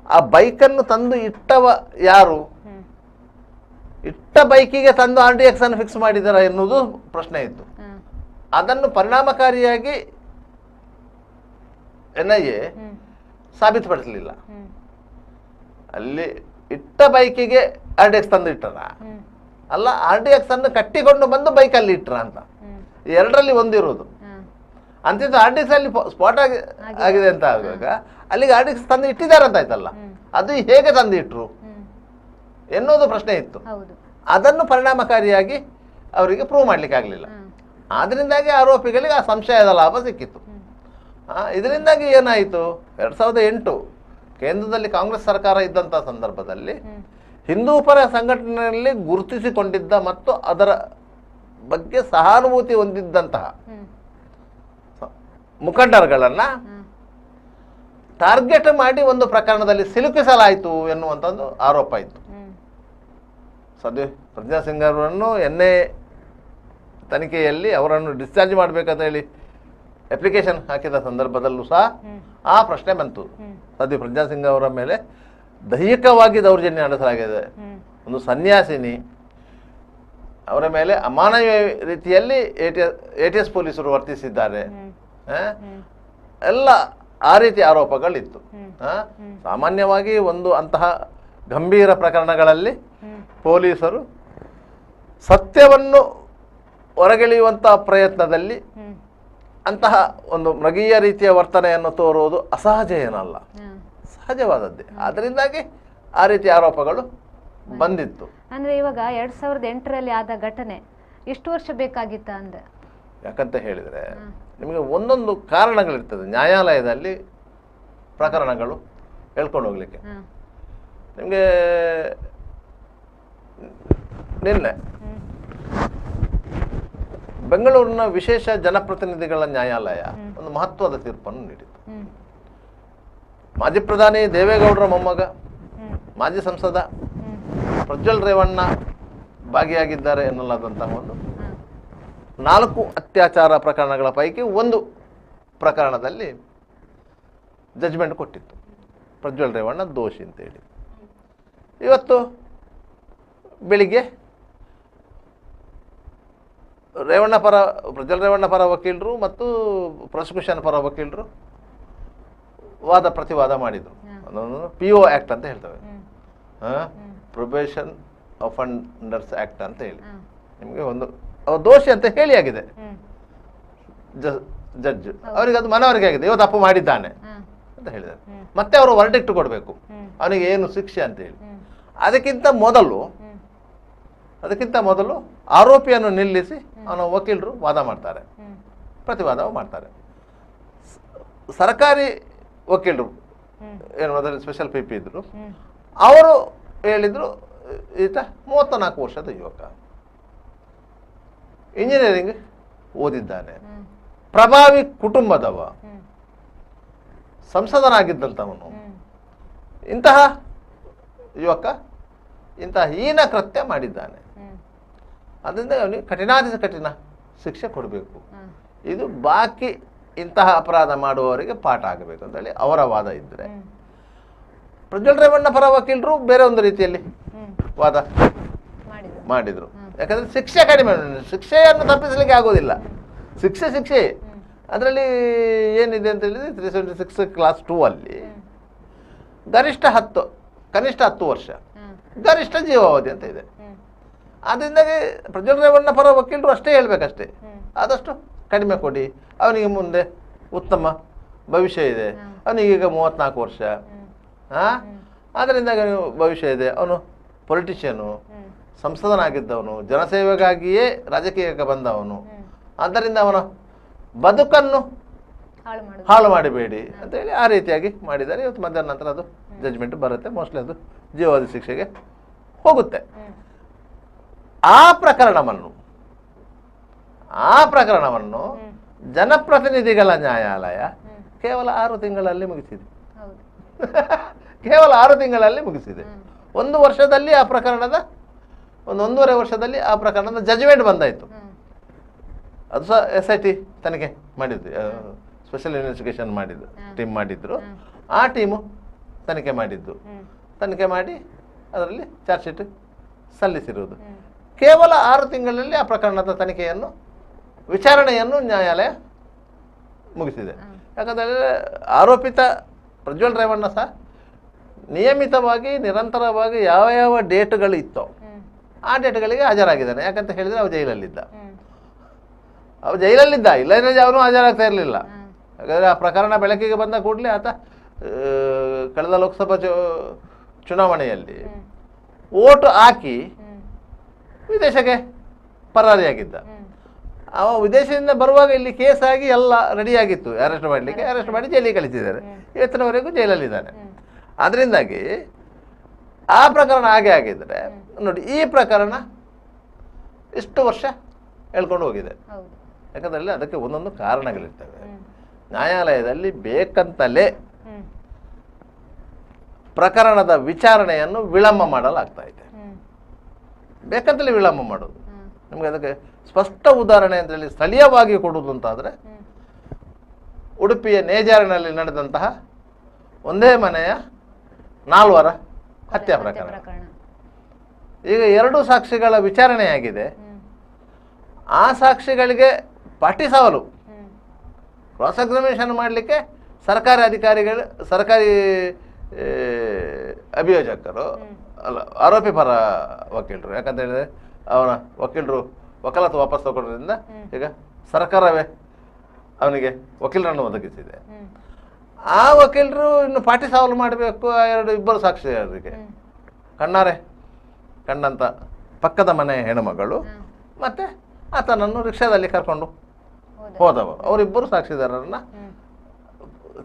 ಆ ಬೈಕನ್ನು ತಂದು ಇಟ್ಟವ ಯಾರು, ಇಟ್ಟ ಬೈಕಿಗೆ ತಂದು RDX ಅನ್ನು ಫಿಕ್ಸ್ ಮಾಡಿದಾರ ಎನ್ನುವುದು ಪ್ರಶ್ನೆ ಇತ್ತು. ಅದನ್ನು ಪರಿಣಾಮಕಾರಿಯಾಗಿ NIA ಸಾಬೀತುಪಡಿಸಲಿಲ್ಲ. ಅಲ್ಲಿ ಇಟ್ಟ ಬೈಕಿಗೆ RDX ತಂದು ಇಟ್ಟರ ಅಲ್ಲ, RDX ಅನ್ನು ಕಟ್ಟಿಕೊಂಡು ಬಂದು ಬೈಕಲ್ಲಿ ಇಟ್ರ ಅಂತ, ಎರಡರಲ್ಲಿ ಒಂದಿರೋದು. ಅಂತಿದ್ದು RDX ಅಲ್ಲಿ ಸ್ಪಾಟ್ ಆಗಿದೆ ಅಂತ ಆಗುವಾಗ ಅಲ್ಲಿಗೆ RDX ತಂದು ಇಟ್ಟಿದ್ದಾರೆ ಅಂತ ಆಯ್ತಲ್ಲ, ಅದು ಹೇಗೆ ತಂದು ಇಟ್ರು ಎನ್ನುವುದು ಪ್ರಶ್ನೆ ಇತ್ತು. ಅದನ್ನು ಪರಿಣಾಮಕಾರಿಯಾಗಿ ಅವರಿಗೆ ಪ್ರೂವ್ ಮಾಡ್ಲಿಕ್ಕೆ ಆಗಲಿಲ್ಲ. ಆದ್ರಿಂದಾಗಿ ಆರೋಪಿಗಳಿಗೆ ಆ ಸಂಶಯದ ಲಾಭ ಸಿಕ್ಕಿತ್ತು. ಇದರಿಂದಾಗಿ ಏನಾಯಿತು, 2008 ಕೇಂದ್ರದಲ್ಲಿ ಕಾಂಗ್ರೆಸ್ ಸರ್ಕಾರ ಇದ್ದಂಥ ಸಂದರ್ಭದಲ್ಲಿ ಹಿಂದೂ ಪರ ಸಂಘಟನೆಯಲ್ಲಿ ಗುರುತಿಸಿಕೊಂಡಿದ್ದ ಮತ್ತು ಅದರ ಬಗ್ಗೆ ಸಹಾನುಭೂತಿ ಹೊಂದಿದ್ದಂತಹ ಮುಖಂಡರುಗಳನ್ನು ಟಾರ್ಗೆಟ್ ಮಾಡಿ ಒಂದು ಪ್ರಕರಣದಲ್ಲಿ ಸಿಲುಕಿಸಲಾಯಿತು ಎನ್ನುವಂಥದ್ದು ಆರೋಪ ಇತ್ತು. ಸದ್ಯ ಪ್ರಜ್ಞಾ ಸಿಂಗ್ ಅವರನ್ನು NIA ತನಿಖೆಯಲ್ಲಿ ಅವರನ್ನು ಡಿಸ್ಚಾರ್ಜ್ ಮಾಡಬೇಕಂತ ಹೇಳಿ ಅಪ್ಲಿಕೇಶನ್ ಹಾಕಿದ ಸಂದರ್ಭದಲ್ಲೂ ಸಹ ಆ ಪ್ರಶ್ನೆ ಬಂತು. ಸದ್ಯ ಪ್ರಜ್ಞಾ ಸಿಂಗ್ ಅವರ ಮೇಲೆ ದೈಹಿಕವಾಗಿ ದೌರ್ಜನ್ಯ ನಡೆಸಲಾಗಿದೆ, ಒಂದು ಸನ್ಯಾಸಿನಿ, ಅವರ ಮೇಲೆ ಅಮಾನವೀಯ ರೀತಿಯಲ್ಲಿ ATS ಪೊಲೀಸರು ವರ್ತಿಸಿದ್ದಾರೆ, ಎಲ್ಲ ಆ ರೀತಿ ಆರೋಪಗಳಿತ್ತು. ಸಾಮಾನ್ಯವಾಗಿ ಒಂದು ಅಂತಹ ಗಂಭೀರ ಪ್ರಕರಣಗಳಲ್ಲಿ ಪೊಲೀಸರು ಸತ್ಯವನ್ನು ಹೊರಗೆಳೆಯುವಂಥ ಪ್ರಯತ್ನದಲ್ಲಿ ಅಂತಹ ಒಂದು ಮೃಗೀಯ ರೀತಿಯ ವರ್ತನೆಯನ್ನು ತೋರುವುದು ಅಸಹಜ ಏನಲ್ಲ, ಸಹಜವಾದದ್ದೇ. ಅದರಿಂದಾಗಿ ಆ ರೀತಿ ಆರೋಪಗಳು ಬಂದಿತ್ತು. ಅಂದ್ರೆ ಇವಾಗ 2008ರಲ್ಲಿ ಆದ ಘಟನೆ ಎಷ್ಟು ವರ್ಷ ಬೇಕಾಗಿತ್ತ ಅಂದ್ರೆ, ಯಾಕಂತ ಹೇಳಿದರೆ ನಿಮಗೆ ಒಂದೊಂದು ಕಾರಣಗಳಿರ್ತದೆ ನ್ಯಾಯಾಲಯದಲ್ಲಿ ಪ್ರಕರಣಗಳು ಹೇಳ್ಕೊಂಡು ಹೋಗ್ಲಿಕ್ಕೆ. ನಿಮಗೆ ನಿನ್ನೆ ಬೆಂಗಳೂರಿನ ವಿಶೇಷ ಜನಪ್ರತಿನಿಧಿಗಳ ನ್ಯಾಯಾಲಯ ಒಂದು ಮಹತ್ವದ ತೀರ್ಪನ್ನು ನೀಡಿತು. ಮಾಜಿ ಪ್ರಧಾನಿ ದೇವೇಗೌಡರ ಮೊಮ್ಮಗ, ಮಾಜಿ ಸಂಸದ ಪ್ರಜ್ವಲ್ ರೇವಣ್ಣ ಭಾಗಿಯಾಗಿದ್ದಾರೆ ಎನ್ನಲಾದಂತಹ ಒಂದು 4 ಅತ್ಯಾಚಾರ ಪ್ರಕರಣಗಳ ಪೈಕಿ ಒಂದು ಪ್ರಕರಣದಲ್ಲಿ ಜಡ್ಜ್ಮೆಂಟ್ ಕೊಟ್ಟಿತ್ತು, ಪ್ರಜ್ವಲ್ ರೇವಣ್ಣ ದೋಷಿ ಅಂತೇಳಿ. ಇವತ್ತು ಬೆಳಿಗ್ಗೆ ಪ್ರಜ್ವಲ್ ರೇವಣ್ಣ ಪರ ವಕೀಲರು ಮತ್ತು ಪ್ರಾಸಿಕ್ಯೂಷನ್ ಪರ ವಕೀಲರು ವಾದ ಪ್ರತಿವಾದ ಮಾಡಿದರು. ಅದನ್ನು PO ಆ್ಯಕ್ಟ್ ಅಂತ ಹೇಳ್ತೇವೆ, ಪ್ರೊಬೇಷನ್ ಅಫೆಂಡರ್ಸ್ ಆ್ಯಕ್ಟ್ ಅಂತ ಹೇಳಿ. ನಿಮಗೆ ಒಂದು ದೋಷಿ ಅಂತ ಹೇಳಿ ಆಗಿದೆ ಜಡ್ಜ್, ಅವರಿಗೆ ಅದು ಮನವರಿಕೆ ಆಗಿದೆ, ಇವ ತಪ್ಪು ಮಾಡಿದ್ದಾನೆ ಅಂತ ಹೇಳಿದ್ದಾರೆ. ಮತ್ತೆ ಅವರು ವರ್ಡಿಕ್ಟ್ ಕೊಡಬೇಕು ಅವನಿಗೆ ಏನು ಶಿಕ್ಷೆ ಅಂತ ಹೇಳಿ. ಅದಕ್ಕಿಂತ ಮೊದಲು ಆರೋಪಿಯನ್ನು ನಿಲ್ಲಿಸಿ ಅವನ ವಕೀಲರು ವಾದ ಮಾಡ್ತಾರೆ, ಪ್ರತಿವಾದ ಮಾಡ್ತಾರೆ. ಸರ್ಕಾರಿ ವಕೀಲರು ಏನು ಮೊದಲು ಸ್ಪೆಷಲ್ PP ಇದ್ರು, ಅವರು ಹೇಳಿದ್ರು ಈತ 34 ವರ್ಷದ ಯುವಕ, ಇಂಜಿನಿಯರಿಂಗ್ ಓದಿದ್ದಾನೆ, ಪ್ರಭಾವಿ ಕುಟುಂಬದವ, ಸಂಸದನಾಗಿದ್ದಂಥವನು, ಇಂತಹ ಯುವಕ ಇಂತಹ ಹೀನ ಕೃತ್ಯ ಮಾಡಿದ್ದಾನೆ, ಅದರಿಂದ ಅವನಿಗೆ ಕಠಿಣ ಶಿಕ್ಷೆ ಕೊಡಬೇಕು, ಇದು ಬಾಕಿ ಇಂತಹ ಅಪರಾಧ ಮಾಡುವವರಿಗೆ ಪಾಠ ಆಗಬೇಕು ಅಂತೇಳಿ ಅವರ ವಾದ ಇದ್ದರೆ, ಪ್ರಜ್ವಲ್ ರೇವಣ್ಣ ಪರ ವಕೀಲರು ಬೇರೆ ಒಂದು ರೀತಿಯಲ್ಲಿ ವಾದ ಮಾಡಿದರು. ಯಾಕಂದರೆ ಶಿಕ್ಷೆ ಕಡಿಮೆ, ಶಿಕ್ಷೆಯನ್ನು ತಪ್ಪಿಸಲಿಕ್ಕೆ ಆಗೋದಿಲ್ಲ, ಶಿಕ್ಷೆ ಅದರಲ್ಲಿ ಏನಿದೆ ಅಂತ ಹೇಳಿದರೆ 376 ಕ್ಲಾಸ್ 2 ಅಲ್ಲಿ ಗರಿಷ್ಠ 10, ಕನಿಷ್ಠ 10 ವರ್ಷ, ಗರಿಷ್ಠ ಜೀವಾವಧಿ ಅಂತ ಇದೆ. ಅದರಿಂದಾಗಿ ಪ್ರಜ್ವಲ್ ರೇವಣ್ಣ ಪರ ವಕೀಲರು ಅಷ್ಟೇ ಹೇಳಬೇಕಷ್ಟೇ, ಆದಷ್ಟು ಕಡಿಮೆ ಕೊಡಿ, ಅವನಿಗೆ ಮುಂದೆ ಉತ್ತಮ ಭವಿಷ್ಯ ಇದೆ, ಅವನಿಗೀಗ 34 ವರ್ಷ, ಅದರಿಂದ ಭವಿಷ್ಯ ಇದೆ, ಅವನು ಪೊಲಿಟಿಷಿಯನು, ಸಂಸದನಾಗಿದ್ದವನು, ಜನಸೇವೆಗಾಗಿಯೇ ರಾಜಕೀಯಕ್ಕೆ ಬಂದವನು, ಆದ್ದರಿಂದ ಅವನ ಬದುಕನ್ನು ಹಾಳು ಮಾಡಬೇಡಿ ಅಂತೇಳಿ ಆ ರೀತಿಯಾಗಿ ಮಾಡಿದ್ದಾರೆ. ಇವತ್ತು ಮಧ್ಯಾಹ್ನ ನಂತರ ಅದು ಜಜ್ಮೆಂಟ್ ಬರುತ್ತೆ, ಮೋಸ್ಟ್ಲಿ ಅದು ಜೀವಾವಧಿ ಶಿಕ್ಷೆಗೆ ಹೋಗುತ್ತೆ. ಆ ಪ್ರಕರಣವನ್ನು ಜನಪ್ರತಿನಿಧಿಗಳ ನ್ಯಾಯಾಲಯ ಕೇವಲ 6 ತಿಂಗಳಲ್ಲಿ ಮುಗಿಸಿದೆ. ಕೇವಲ 6 ತಿಂಗಳಲ್ಲಿ ಮುಗಿಸಿದೆ. 1 ವರ್ಷದಲ್ಲಿ ಆ ಪ್ರಕರಣದ 1.5 ವರ್ಷದಲ್ಲಿ ಆ ಪ್ರಕರಣದ ಜಜ್ಮೆಂಟ್ ಬಂದಾಯಿತು. ಅದು ಸಹ SIT ತನಿಖೆ ಮಾಡಿದ್ದು, ಸ್ಪೆಷಲ್ ಇನ್ವೆಸ್ಟಿಗೇಷನ್ ಮಾಡಿದ್ದು ಟೀಮ್ ಮಾಡಿದ್ರು. ಆ ಟೀಮು ತನಿಖೆ ಮಾಡಿದ್ದು, ತನಿಖೆ ಮಾಡಿ ಅದರಲ್ಲಿ ಚಾರ್ಜ್ ಶೀಟ್ ಸಲ್ಲಿಸಿರುವುದು. ಕೇವಲ 6 ತಿಂಗಳಲ್ಲಿ ಆ ಪ್ರಕರಣದ ತನಿಖೆಯನ್ನು, ವಿಚಾರಣೆಯನ್ನು ನ್ಯಾಯಾಲಯ ಮುಗಿಸಿದೆ. ಯಾಕಂದರೆ ಆರೋಪಿತ ಪ್ರಜ್ವಲ್ ರೇವಣ್ಣ ಸಹ ನಿಯಮಿತವಾಗಿ ನಿರಂತರವಾಗಿ ಯಾವ ಯಾವ ಡೇಟ್ಗಳು ಇತ್ತೋ ಆ ಡೇಟ್ಗಳಿಗೆ ಹಾಜರಾಗಿದ್ದಾನೆ. ಯಾಕಂತ ಹೇಳಿದರೆ ಅವು ಜೈಲಲ್ಲಿದ್ದ, ಇಲ್ಲದ್ರೆ ಅವನು ಹಾಜರಾಗ್ತಾ ಇರಲಿಲ್ಲ. ಯಾಕಂದರೆ ಆ ಪ್ರಕರಣ ಬೆಳಕಿಗೆ ಬಂದ ಕೂಡಲೇ ಆತ ಕಳೆದ ಲೋಕಸಭಾ ಚುನಾವಣೆಯಲ್ಲಿ ವೋಟ್ ಹಾಕಿ ವಿದೇಶಕ್ಕೆ ಪರಾರಿಯಾಗಿದ್ದ. ಅವ ವಿದೇಶದಿಂದ ಬರುವಾಗ ಇಲ್ಲಿ ಕೇಸ್ ಆಗಿ ಎಲ್ಲ ರೆಡಿಯಾಗಿತ್ತು ಅರೆಸ್ಟ್ ಮಾಡಲಿಕ್ಕೆ. ಅರೆಸ್ಟ್ ಮಾಡಿ ಜೈಲಿಗೆ ಕಳಿಸಿದ್ದಾರೆ. ಇವತ್ತಿನವರೆಗೂ ಜೈಲಲ್ಲಿದ್ದಾನೆ. ಅದರಿಂದಾಗಿ ಆ ಪ್ರಕರಣ ಹಾಗೆ ಆಗಿದ್ದರೆ ನೋಡಿ, ಈ ಪ್ರಕರಣ ಇಷ್ಟು ವರ್ಷ ಹೇಳ್ಕೊಂಡು ಹೋಗಿದೆ. ಯಾಕಂದರೆ ಅದಕ್ಕೆ ಒಂದೊಂದು ಕಾರಣಗಳಿರ್ತವೆ. ನ್ಯಾಯಾಲಯದಲ್ಲಿ ಬೇಕಂತಲೇ ಪ್ರಕರಣದ ವಿಚಾರಣೆಯನ್ನು ವಿಳಂಬ ಮಾಡಲಾಗ್ತಾ ಇದೆ. ಬೇಕಂತಲೇ ವಿಳಂಬ ಮಾಡೋದು. ನಿಮಗೆ ಅದಕ್ಕೆ ಸ್ಪಷ್ಟ ಉದಾಹರಣೆ ಅಂತ ಹೇಳಿ ಸ್ಥಳೀಯವಾಗಿ ಕೊಡುವುದು ಅಂತಾದರೆ, ಉಡುಪಿಯ ನೇಜಾರಿನಲ್ಲಿ ನಡೆದಂತಹ ಒಂದೇ ಮನೆಯ 4 ಹತ್ಯೆ ಪ್ರಕರಣ. ಈಗ 2 ಸಾಕ್ಷಿಗಳ ವಿಚಾರಣೆಯಾಗಿದೆ. ಆ ಸಾಕ್ಷಿಗಳಿಗೆ ಪಾಟಿಸವಲು ಕ್ರಾಸ್ ಎಕ್ಸಾಮಿನೇಷನ್ ಮಾಡಲಿಕ್ಕೆ ಸರ್ಕಾರಿ ಅಧಿಕಾರಿಗಳು, ಸರ್ಕಾರಿ ಅಭಿಯೋಜಕರು ಅಲ್ಲ, ಆರೋಪಿ ಪರ ವಕೀಲರು, ಯಾಕಂತ ಹೇಳಿದ್ರೆ ಅವನ ವಕೀಲರು ವಕಾಲತ್ತು ವಾಪಸ್ ತಗೊಳ್ಳೋದ್ರಿಂದ ಈಗ ಸರ್ಕಾರವೇ ಅವನಿಗೆ ವಕೀಲರನ್ನು ಒದಗಿಸಿದೆ. ಆ ವಕೀಲರು ಇನ್ನು ಪಾಟಿ ಸವಾಲು ಮಾಡಬೇಕು. ಇಬ್ಬರು ಸಾಕ್ಷಿಯವರಿಗೆ ಕಣ್ಣಾರೆ ಕಂಡಂಥ ಪಕ್ಕದ ಮನೆ ಹೆಣ್ಣುಮಗಳು ಮತ್ತು ಆತನನ್ನು ರಿಕ್ಷಾದಲ್ಲಿ ಕರ್ಕೊಂಡು ಹೋದವರು, ಅವರಿಬ್ಬರು ಸಾಕ್ಷಿದಾರರನ್ನ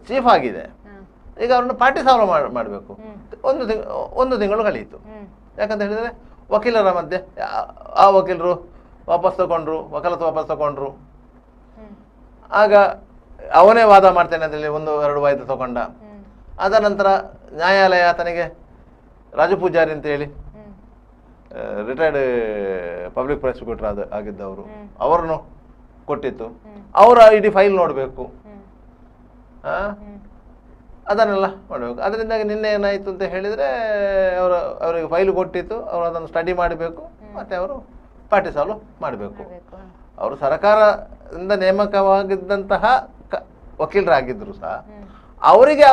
ಚೀಫ್ ಆಗಿದೆ. ಈಗ ಅವ್ರನ್ನ ಪಾಟಿ ಸವಾಲು ಮಾಡಬೇಕು. ಒಂದು ತಿಂಗಳು ಕಳೆಯಿತು. ಯಾಕಂತ ಹೇಳಿದರೆ ವಕೀಲರ ಮಧ್ಯೆ ಆ ವಕೀಲರು ವಾಪಸ್ ತಗೊಂಡ್ರು, ವಕಾಲತ್ತು ವಾಪಸ್ ತಗೊಂಡ್ರು. ಆಗ ಅವನೇ ವಾದ ಮಾಡ್ತೇನೆ ಅಂತೇಳಿ 1-2 ವಾಯ್ದೆ ತಗೊಂಡ. ಅದ ನಂತರ ನ್ಯಾಯಾಲಯ ಆತನಿಗೆ ರಾಜು ಪೂಜಾರಿ ಅಂತೇಳಿ ರಿಟೈರ್ಡ್ ಪಬ್ಲಿಕ್ ಪ್ರಾಸಿಕ್ಯೂಟರ್ ಆಗಿದ್ದವರು, ಅವರನ್ನು ಕೊಟ್ಟಿತ್ತು. ಅವರ ಇಡೀ ಫೈಲ್ ನೋಡಬೇಕು, ಅದನ್ನೆಲ್ಲ ಮಾಡಬೇಕು. ಅದರಿಂದಾಗಿ ನಿನ್ನೆ ಏನಾಯಿತು ಅಂತ ಹೇಳಿದರೆ ಅವರಿಗೆ ಫೈಲು ಕೊಟ್ಟಿತ್ತು, ಅವರು ಅದನ್ನು ಸ್ಟಡಿ ಮಾಡಬೇಕು ಮತ್ತು ಅವರು ಪಾಟಿ ಸವಾಲು ಮಾಡಬೇಕು. ಅವರು ಸರ್ಕಾರದಿಂದ ನೇಮಕವಾಗಿದ್ದಂತಹ ವಕೀಲರಾಗಿದ್ದರು ಸಹ ಅವರಿಗೆ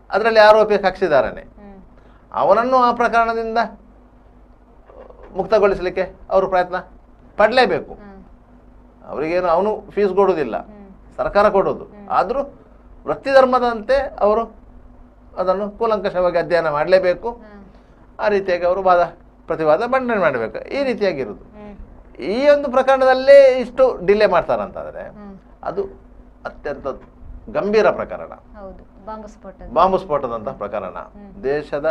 ಅದರಲ್ಲಿ ಆರೋಪಿ ಕಕ್ಷಿದಾರನೇ. ಅವನನ್ನು ಆ ಪ್ರಕರಣದಿಂದ ಮುಕ್ತಗೊಳಿಸಲಿಕ್ಕೆ ಅವರು ಪ್ರಯತ್ನ ಪಡಲೇಬೇಕು. ಅವರಿಗೇನು ಅವನು ಫೀಸ್ ಕೊಡೋದಿಲ್ಲ, ಸರ್ಕಾರ ಕೊಡೋದು. ಆದರೂ ವೃತ್ತಿ ಧರ್ಮದಂತೆ ಅವರು ಅದನ್ನು ಕೂಲಂಕಷವಾಗಿ ಅಧ್ಯಯನ ಮಾಡಲೇಬೇಕು. ಆ ರೀತಿಯಾಗಿ ಅವರು ಪ್ರತಿವಾದ ಮಂಡನೆ ಮಾಡಬೇಕು. ಈ ರೀತಿಯಾಗಿರೋದು. ಈ ಒಂದು ಪ್ರಕರಣದಲ್ಲೇ ಇಷ್ಟು ಡಿಲೇ ಮಾಡ್ತಾರಂತಾದರೆ ಅದು ಅತ್ಯಂತ ಗಂಭೀರ ಪ್ರಕರಣ, ಬಾಂಬು ಸ್ಫೋಟದಂಥ ಪ್ರಕರಣ, ದೇಶದ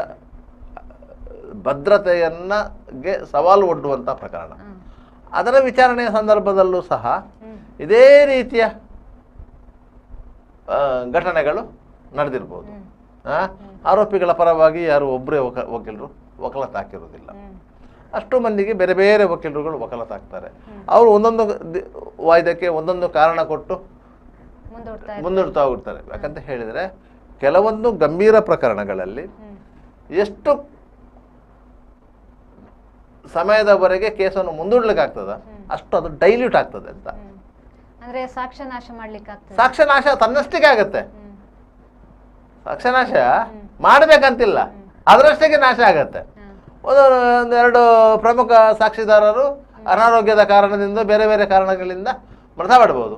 ಭದ್ರತೆಯನ್ನೇ ಸವಾಲು ಒಡ್ಡುವಂಥ ಪ್ರಕರಣ. ಅದರ ವಿಚಾರಣೆಯ ಸಂದರ್ಭದಲ್ಲೂ ಸಹ ಇದೇ ರೀತಿಯ ಘಟನೆಗಳು ನಡೆದಿರ್ಬೋದು. ಆರೋಪಿಗಳ ಪರವಾಗಿ ಯಾರು ಒಬ್ಬರೇ ವಕೀಲರು ವಕಾಲತ್ತು ಹಾಕಿರೋದಿಲ್ಲ. ಅಷ್ಟು ಮಂದಿಗೆ ಬೇರೆ ಬೇರೆ ವಕೀಲರುಗಳು ವಕಾಲತ್ತು ಹಾಕ್ತಾರೆ. ಅವರು ಒಂದೊಂದು ವಾಯ್ದಕ್ಕೆ ಒಂದೊಂದು ಕಾರಣ ಕೊಟ್ಟು ಮುಂದೂಡ್ತಾ ಹೋಗ್ತಾರೆ. ಯಾಕಂತ ಹೇಳಿದರೆ ಕೆಲವೊಂದು ಗಂಭೀರ ಪ್ರಕರಣಗಳಲ್ಲಿ ಎಷ್ಟು ಸಮಯದವರೆಗೆ ಕೇಸನ್ನು ಮುಂದೂಡ್ಲಿಕ್ಕಾಗ್ತದ ಅಷ್ಟು ಅದು ಡೈಲ್ಯೂಟ್ ಆಗ್ತದೆ ಅಂತ. ಸಾಕ್ಷ್ಯ ನಾಶ ತನ್ನಷ್ಟಿಗೆ ಆಗತ್ತೆ. ಸಾಕ್ಷ್ಯನಾಶ ಮಾಡಬೇಕಂತಿಲ್ಲ, ಅದರಷ್ಟಕ್ಕೆ ನಾಶ ಆಗತ್ತೆ. ಒಂದೆರಡು ಪ್ರಮುಖ ಸಾಕ್ಷಿದಾರರು ಅನಾರೋಗ್ಯದ ಕಾರಣದಿಂದ ಬೇರೆ ಬೇರೆ ಕಾರಣಗಳಿಂದ ಮೃತಪಡಬಹುದು.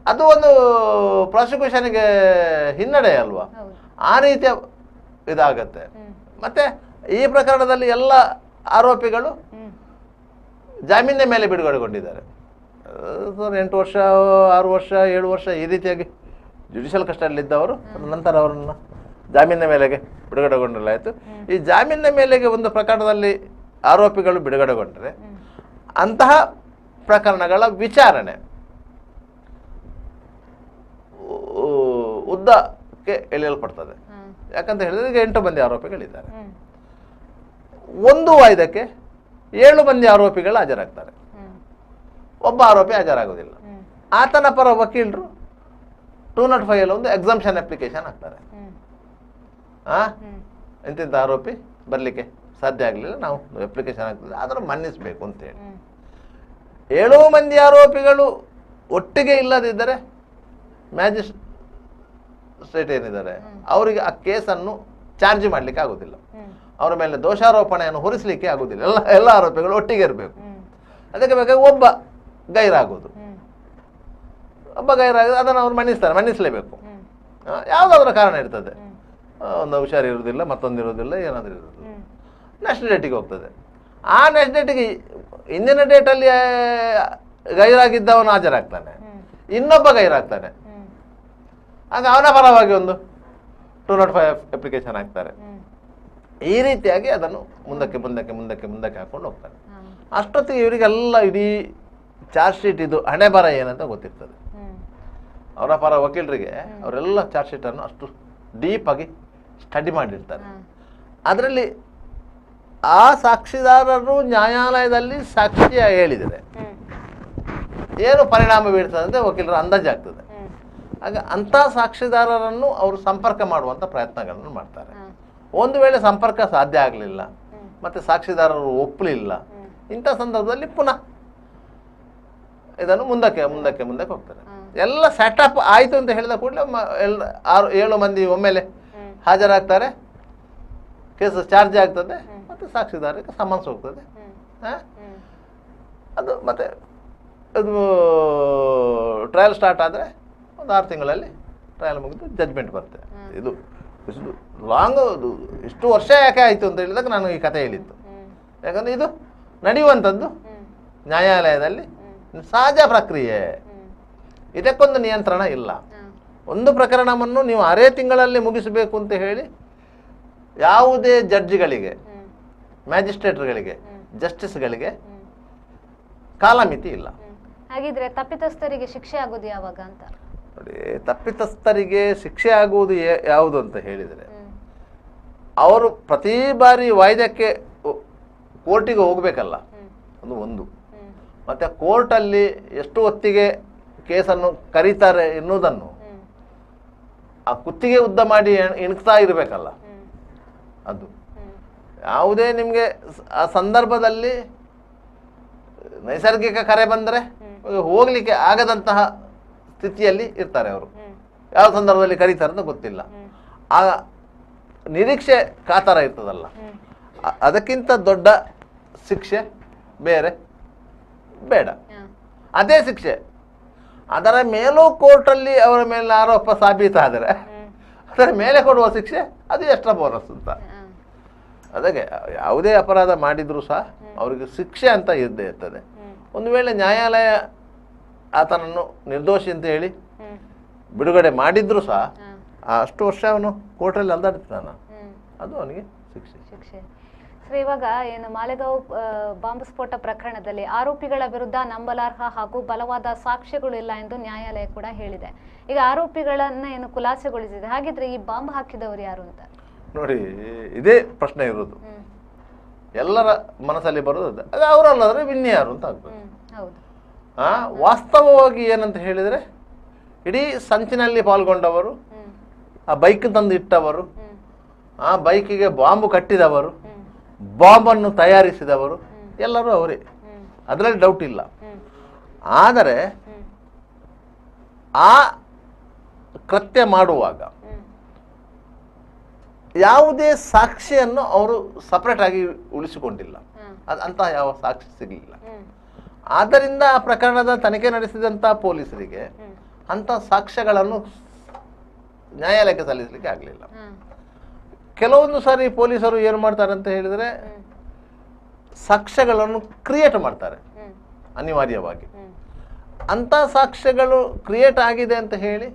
ಅದು ಒಂದು ಪ್ರಾಸಿಕ್ಯೂಷನ್ಗೆ ಹಿನ್ನಡೆ ಅಲ್ವಾ? ಆ ರೀತಿಯ ಇದಾಗತ್ತೆ. ಮತ್ತೆ ಈ ಪ್ರಕರಣದಲ್ಲಿ ಎಲ್ಲ ಆರೋಪಿಗಳು ಜಾಮೀನಿನ ಮೇಲೆ ಬಿಡುಗಡೆಗೊಂಡಿದ್ದಾರೆ. 8 ವರ್ಷ 6 ವರ್ಷ 7 ವರ್ಷ ಈ ರೀತಿಯಾಗಿ ಜುಡಿಷಿಯಲ್ ಕಸ್ಟಡಿಯಲ್ಲಿದ್ದವರು ನಂತರ ಅವರನ್ನು ಜಾಮೀನಿನ ಮೇಲೆಗೆ ಬಿಡುಗಡೆಗೊಂಡಲಾಯಿತು. ಈ ಜಾಮೀನಿನ ಮೇಲೆಗೆ ಒಂದು ಪ್ರಕರಣದಲ್ಲಿ ಆರೋಪಿಗಳು ಬಿಡುಗಡೆಗೊಂಡರೆ ಅಂತಹ ಪ್ರಕರಣಗಳ ವಿಚಾರಣೆ ಉದ್ದಕ್ಕೆ ಎಳೆಯಲ್ಪಡ್ತದೆ. ಯಾಕಂತ ಹೇಳಿದ್ರೆ ಈಗ 8 ಮಂದಿ ಆರೋಪಿಗಳಿದ್ದಾರೆ. ಒಂದು ವಾಯ್ದಕ್ಕೆ 7 ಮಂದಿ ಆರೋಪಿಗಳು ಹಾಜರಾಗ್ತಾರೆ, ಒಬ್ಬ ಆರೋಪಿ ಹಾಜರಾಗೋದಿಲ್ಲ. ಆತನ ಪರ ವಕೀಲರು 205 ಒಂದು ಎಕ್ಸಾಮ್ಷನ್ ಅಪ್ಲಿಕೇಶನ್ ಹಾಕ್ತಾರೆ. ಇಂತಿಂಥ ಆರೋಪಿ ಬರಲಿಕ್ಕೆ ಸಾಧ್ಯ ಆಗಲಿಲ್ಲ, ನಾವು ಅಪ್ಲಿಕೇಶನ್ ಹಾಕ್ತಿದ್ದೆ, ಅದನ್ನು ಮನ್ನಿಸಬೇಕು ಅಂತೇಳಿ. 7 ಮಂದಿ ಆರೋಪಿಗಳು ಒಟ್ಟಿಗೆ ಇಲ್ಲದಿದ್ದರೆ ಮ್ಯಾಜಿಸ್ಟ್ರೇಟ್ ಏನಿದ್ದಾರೆ ಅವರಿಗೆ ಆ ಕೇಸನ್ನು ಚಾರ್ಜ್ ಮಾಡಲಿಕ್ಕೆ ಆಗೋದಿಲ್ಲ, ಅವರ ಮೇಲೆ ದೋಷಾರೋಪಣೆಯನ್ನು ಹೊರಿಸಲಿಕ್ಕೆ ಆಗೋದಿಲ್ಲ. ಎಲ್ಲ ಆರೋಪಿಗಳು ಒಟ್ಟಿಗೆ ಇರಬೇಕು. ಅದಕ್ಕೆ ಬೇಕಾಗಿ ಒಬ್ಬ ಗೈರಾಗೋದು, ಅದನ್ನು ಅವ್ರು ಮನ್ನಿಸಲೇಬೇಕು. ಯಾವುದಾದ್ರೂ ಕಾರಣ ಇರ್ತದೆ, ಒಂದು ಹುಷಾರು ಇರುವುದಿಲ್ಲ, ಮತ್ತೊಂದು ಇರೋದಿಲ್ಲ, ಏನಾದರೂ ಇರೋದಿಲ್ಲ, ನೆಕ್ಸ್ಟ್ ಡೇಟಿಗೆ ಹೋಗ್ತದೆ. ಆ ನೆಕ್ಸ್ಟ್ ಡೇಟಿಗೆ ಹಿಂದಿನ ಡೇಟಲ್ಲಿ ಗೈರಾಗಿದ್ದವನು ಹಾಜರಾಗ್ತಾನೆ, ಇನ್ನೊಬ್ಬ ಗೈರಾಗ್ತಾನೆ. ಆಗ ಅವನ ಪರವಾಗಿ ಒಂದು 205 ಅಪ್ಲಿಕೇಶನ್ ಹಾಕ್ತಾರೆ. ಈ ರೀತಿಯಾಗಿ ಅದನ್ನು ಮುಂದಕ್ಕೆ ಮುಂದಕ್ಕೆ ಮುಂದಕ್ಕೆ ಮುಂದಕ್ಕೆ ಹಾಕೊಂಡು ಹೋಗ್ತಾರೆ. ಅಷ್ಟೊತ್ತಿಗೆ ಇವರಿಗೆಲ್ಲ ಇಡೀ ಚಾರ್ಜ್ ಶೀಟ್ ಇದು ಹಣೆ ಬರ ಏನಂತ ಗೊತ್ತಿರ್ತದೆ. ಅವರ ಪರ ವಕೀಲರಿಗೆ ಅವರೆಲ್ಲ ಚಾರ್ಜ್ ಶೀಟನ್ನು ಅಷ್ಟು ಡೀಪಾಗಿ ಸ್ಟಡಿ ಮಾಡಿರ್ತಾರೆ. ಅದರಲ್ಲಿ ಆ ಸಾಕ್ಷಿದಾರರು ನ್ಯಾಯಾಲಯದಲ್ಲಿ ಸಾಕ್ಷಿಯ ಹೇಳಿದರೆ ಏನು ಪರಿಣಾಮ ಬೀಳ್ತದೆ ಅಂತ ವಕೀಲರ ಅಂದಾಜಾಗ್ತದೆ. ಆಗ ಅಂಥ ಸಾಕ್ಷಿದಾರರನ್ನು ಅವರು ಸಂಪರ್ಕ ಮಾಡುವಂಥ ಪ್ರಯತ್ನಗಳನ್ನು ಮಾಡ್ತಾರೆ. ಒಂದು ವೇಳೆ ಸಂಪರ್ಕ ಸಾಧ್ಯ ಆಗಲಿಲ್ಲ ಮತ್ತು ಸಾಕ್ಷಿದಾರರು ಒಪ್ಪಲಿಲ್ಲ, ಇಂಥ ಸಂದರ್ಭದಲ್ಲಿ ಪುನಃ ಇದನ್ನು ಮುಂದಕ್ಕೆ ಮುಂದಕ್ಕೆ ಮುಂದಕ್ಕೆ ಹೋಗ್ತಾರೆ. ಎಲ್ಲ ಸೆಟಪ್ ಆಯಿತು ಅಂತ ಹೇಳಿದ ಕೂಡಲೇ 7 ಮಂದಿ ಒಮ್ಮೆಲೆ ಹಾಜರಾಗ್ತಾರೆ, ಕೇಸ್ ಚಾರ್ಜ್ ಆಗ್ತದೆ ಮತ್ತು ಸಾಕ್ಷಿದಾರರಿಗೆ ಸಮನ್ಸ್ ಹೋಗ್ತದೆ. ಅದು ಮತ್ತೆ ಅದು ಟ್ರಯಲ್ ಸ್ಟಾರ್ಟ್ ಆದರೆ ಒಂದು 6 ತಿಂಗಳಲ್ಲಿ ಟ್ರಯಲ್ ಮುಗಿದು ಜಡ್ಜ್ಮೆಂಟ್ ಬರುತ್ತೆ. ಇದು ಇಷ್ಟು ಲಾಂಗ್, ಇಷ್ಟು ವರ್ಷ ಯಾಕೆ ಆಯಿತು ಅಂತ ಹೇಳಿದಾಗ ನಾನು ಈ ಕಥೆ ಹೇಳಿದ್ದು. ಯಾಕಂದರೆ ಇದು ನಡೆಯುವಂಥದ್ದು ನ್ಯಾಯಾಲಯದಲ್ಲಿ ಸಹಜ ಪ್ರಕ್ರಿಯೆ, ಇದಕ್ಕೊಂದು ನಿಯಂತ್ರಣ ಇಲ್ಲ. ಒಂದು ಪ್ರಕರಣವನ್ನು ನೀವು 6 ತಿಂಗಳಲ್ಲಿ ಮುಗಿಸಬೇಕು ಅಂತ ಹೇಳಿ ಯಾವುದೇ ಜಡ್ಜ್ಗಳಿಗೆ, ಮ್ಯಾಜಿಸ್ಟ್ರೇಟ್ಗಳಿಗೆ, ಜಸ್ಟಿಸ್ಗಳಿಗೆ ಕಾಲಮಿತಿ ಇಲ್ಲ. ಹಾಗಿದ್ರೆ ತಪ್ಪಿತಸ್ಥರಿಗೆ ಶಿಕ್ಷೆ ಆಗೋದು ಯಾವಾಗ ಅಂತ ನೋಡಿ. ತಪ್ಪಿತಸ್ಥರಿಗೆ ಶಿಕ್ಷೆ ಆಗುವುದು ಯಾವುದು ಅಂತ ಹೇಳಿದರೆ, ಅವರು ಪ್ರತಿ ಬಾರಿ ವಾಯ್ದಕ್ಕೆ ಕೋರ್ಟಿಗೆ ಹೋಗಬೇಕಲ್ಲ, ಒಂದು ಮತ್ತು ಕೋರ್ಟಲ್ಲಿ ಎಷ್ಟು ಹೊತ್ತಿಗೆ ಕೇಸನ್ನು ಕರೀತಾರೆ ಎನ್ನುವುದನ್ನು ಆ ಕುತ್ತಿಗೆ ಉದ್ದ ಮಾಡಿ ಇಣಕ್ತಾ ಇರಬೇಕಲ್ಲ. ಅದು ಯಾವುದೇ ನಿಮಗೆ ಆ ಸಂದರ್ಭದಲ್ಲಿ ನೈಸರ್ಗಿಕ ಕರೆ ಬಂದರೆ ಹೋಗಲಿಕ್ಕೆ ಆಗದಂತಹ ಸ್ಥಿತಿಯಲ್ಲಿ ಇರ್ತಾರೆ ಅವರು. ಯಾವ ಸಂದರ್ಭದಲ್ಲಿ ಕರೀತಾರೆ ಅಂತ ಗೊತ್ತಿಲ್ಲ. ಆ ನಿರೀಕ್ಷೆ ಕಾತರ ಇರ್ತದಲ್ಲ, ಅದಕ್ಕಿಂತ ದೊಡ್ಡ ಶಿಕ್ಷೆ ಬೇರೆ ಬೇಡ. ಅದೇ ಶಿಕ್ಷೆ, ಅದರ ಮೇಲೂ ಕೋರ್ಟಲ್ಲಿ ಅವರ ಮೇಲೆ ಆರೋಪ ಸಾಬೀತಾದರೆ ಅದರ ಮೇಲೆ ಕೊಡುವ ಶಿಕ್ಷೆ ಅದು ಎಕ್ಸ್ಟ್ರಾ ಬೋನಸ್ ಅಂತ. ಅದಕ್ಕೆ ಯಾವುದೇ ಅಪರಾಧ ಮಾಡಿದರೂ ಸಹ ಅವರಿಗೆ ಶಿಕ್ಷೆ ಅಂತ ಇದ್ದೇ ಇರ್ತದೆ. ಒಂದು ವೇಳೆ ನ್ಯಾಯಾಲಯ ಆತನನ್ನು ನಿರ್ದೋಷಿ ಅಂತ ಹೇಳಿ ಬಿಡುಗಡೆ ಮಾಡಿದ್ರು ಸಹ ಅಷ್ಟು ವರ್ಷ ಅವನು ಕೋರ್ಟಲ್ಲಿ ಅಲ್ದಾಡ್ತಾನ, ಅದು ಅವನಿಗೆ ಶಿಕ್ಷೆ. ಸರ್, ಇವಾಗ ಏನು ಮಾಲೆಗಾಂವ್ ಬಾಂಬ್ ಸ್ಫೋಟ ಪ್ರಕರಣದಲ್ಲಿ ಆರೋಪಿಗಳ ವಿರುದ್ಧ ನಂಬಲಾರ್ಹ ಹಾಗೂ ಬಲವಾದ ಸಾಕ್ಷ್ಯಗಳು ಇಲ್ಲ ಎಂದು ನ್ಯಾಯಾಲಯ ಕೂಡ ಹೇಳಿದೆ. ಈಗ ಆರೋಪಿಗಳನ್ನ ಏನು ಖುಲಾಸೆಗೊಳಿಸಿದೆ, ಹಾಗಿದ್ರೆ ಈ ಬಾಂಬ್ ಹಾಕಿದವರು ಯಾರು ಅಂತ ನೋಡಿ, ಇದೇ ಪ್ರಶ್ನೆ ಇರೋದು ಎಲ್ಲರ ಮನಸ್ಸಲ್ಲಿ ಬರೋದು. ಅದು ಅವರಲ್ಲಾದ್ರೆ ಇನ್ಯಾರು ಅಂತ ಆಗ್ಬೋದು. ವಾಸ್ತವವಾಗಿ ಏನಂತ ಹೇಳಿದರೆ, ಇಡೀ ಸಂಚಿನಲ್ಲಿ ಪಾಲ್ಗೊಂಡವರು, ಆ ಬೈಕ್ ತಂದು ಇಟ್ಟವರು, ಆ ಬೈಕಿಗೆ ಬಾಂಬು ಕಟ್ಟಿದವರು, ಬಾಂಬನ್ನು ತಯಾರಿಸಿದವರು ಎಲ್ಲರೂ ಅವರೇ, ಅದರಲ್ಲಿ ಡೌಟ್ ಇಲ್ಲ. ಆದರೆ ಆ ಕೃತ್ಯ ಮಾಡುವಾಗ ಯಾವುದೇ ಸಾಕ್ಷಿಯನ್ನು ಅವರು ಸಪರೇಟ್ ಆಗಿ ಉಳಿಸಿಕೊಂಡಿಲ್ಲ, ಅಂತಹ ಯಾವ ಸಾಕ್ಷಿ ಸಿಗಲಿಲ್ಲ. ಆದ್ದರಿಂದ ಆ ಪ್ರಕರಣದ ತನಿಖೆ ನಡೆಸಿದಂಥ ಪೊಲೀಸರಿಗೆ ಅಂಥ ಸಾಕ್ಷ್ಯಗಳನ್ನು ನ್ಯಾಯಾಲಯಕ್ಕೆ ಸಲ್ಲಿಸಲಿಕ್ಕೆ ಆಗಲಿಲ್ಲ. ಕೆಲವೊಂದು ಸಾರಿ ಪೊಲೀಸರು ಏನು ಮಾಡ್ತಾರೆ ಅಂತ ಹೇಳಿದರೆ, ಸಾಕ್ಷ್ಯಗಳನ್ನು ಕ್ರಿಯೇಟ್ ಮಾಡ್ತಾರೆ ಅನಿವಾರ್ಯವಾಗಿ. ಅಂಥ ಸಾಕ್ಷ್ಯಗಳು ಕ್ರಿಯೇಟ್ ಆಗಿದೆ ಅಂತ ಹೇಳಿ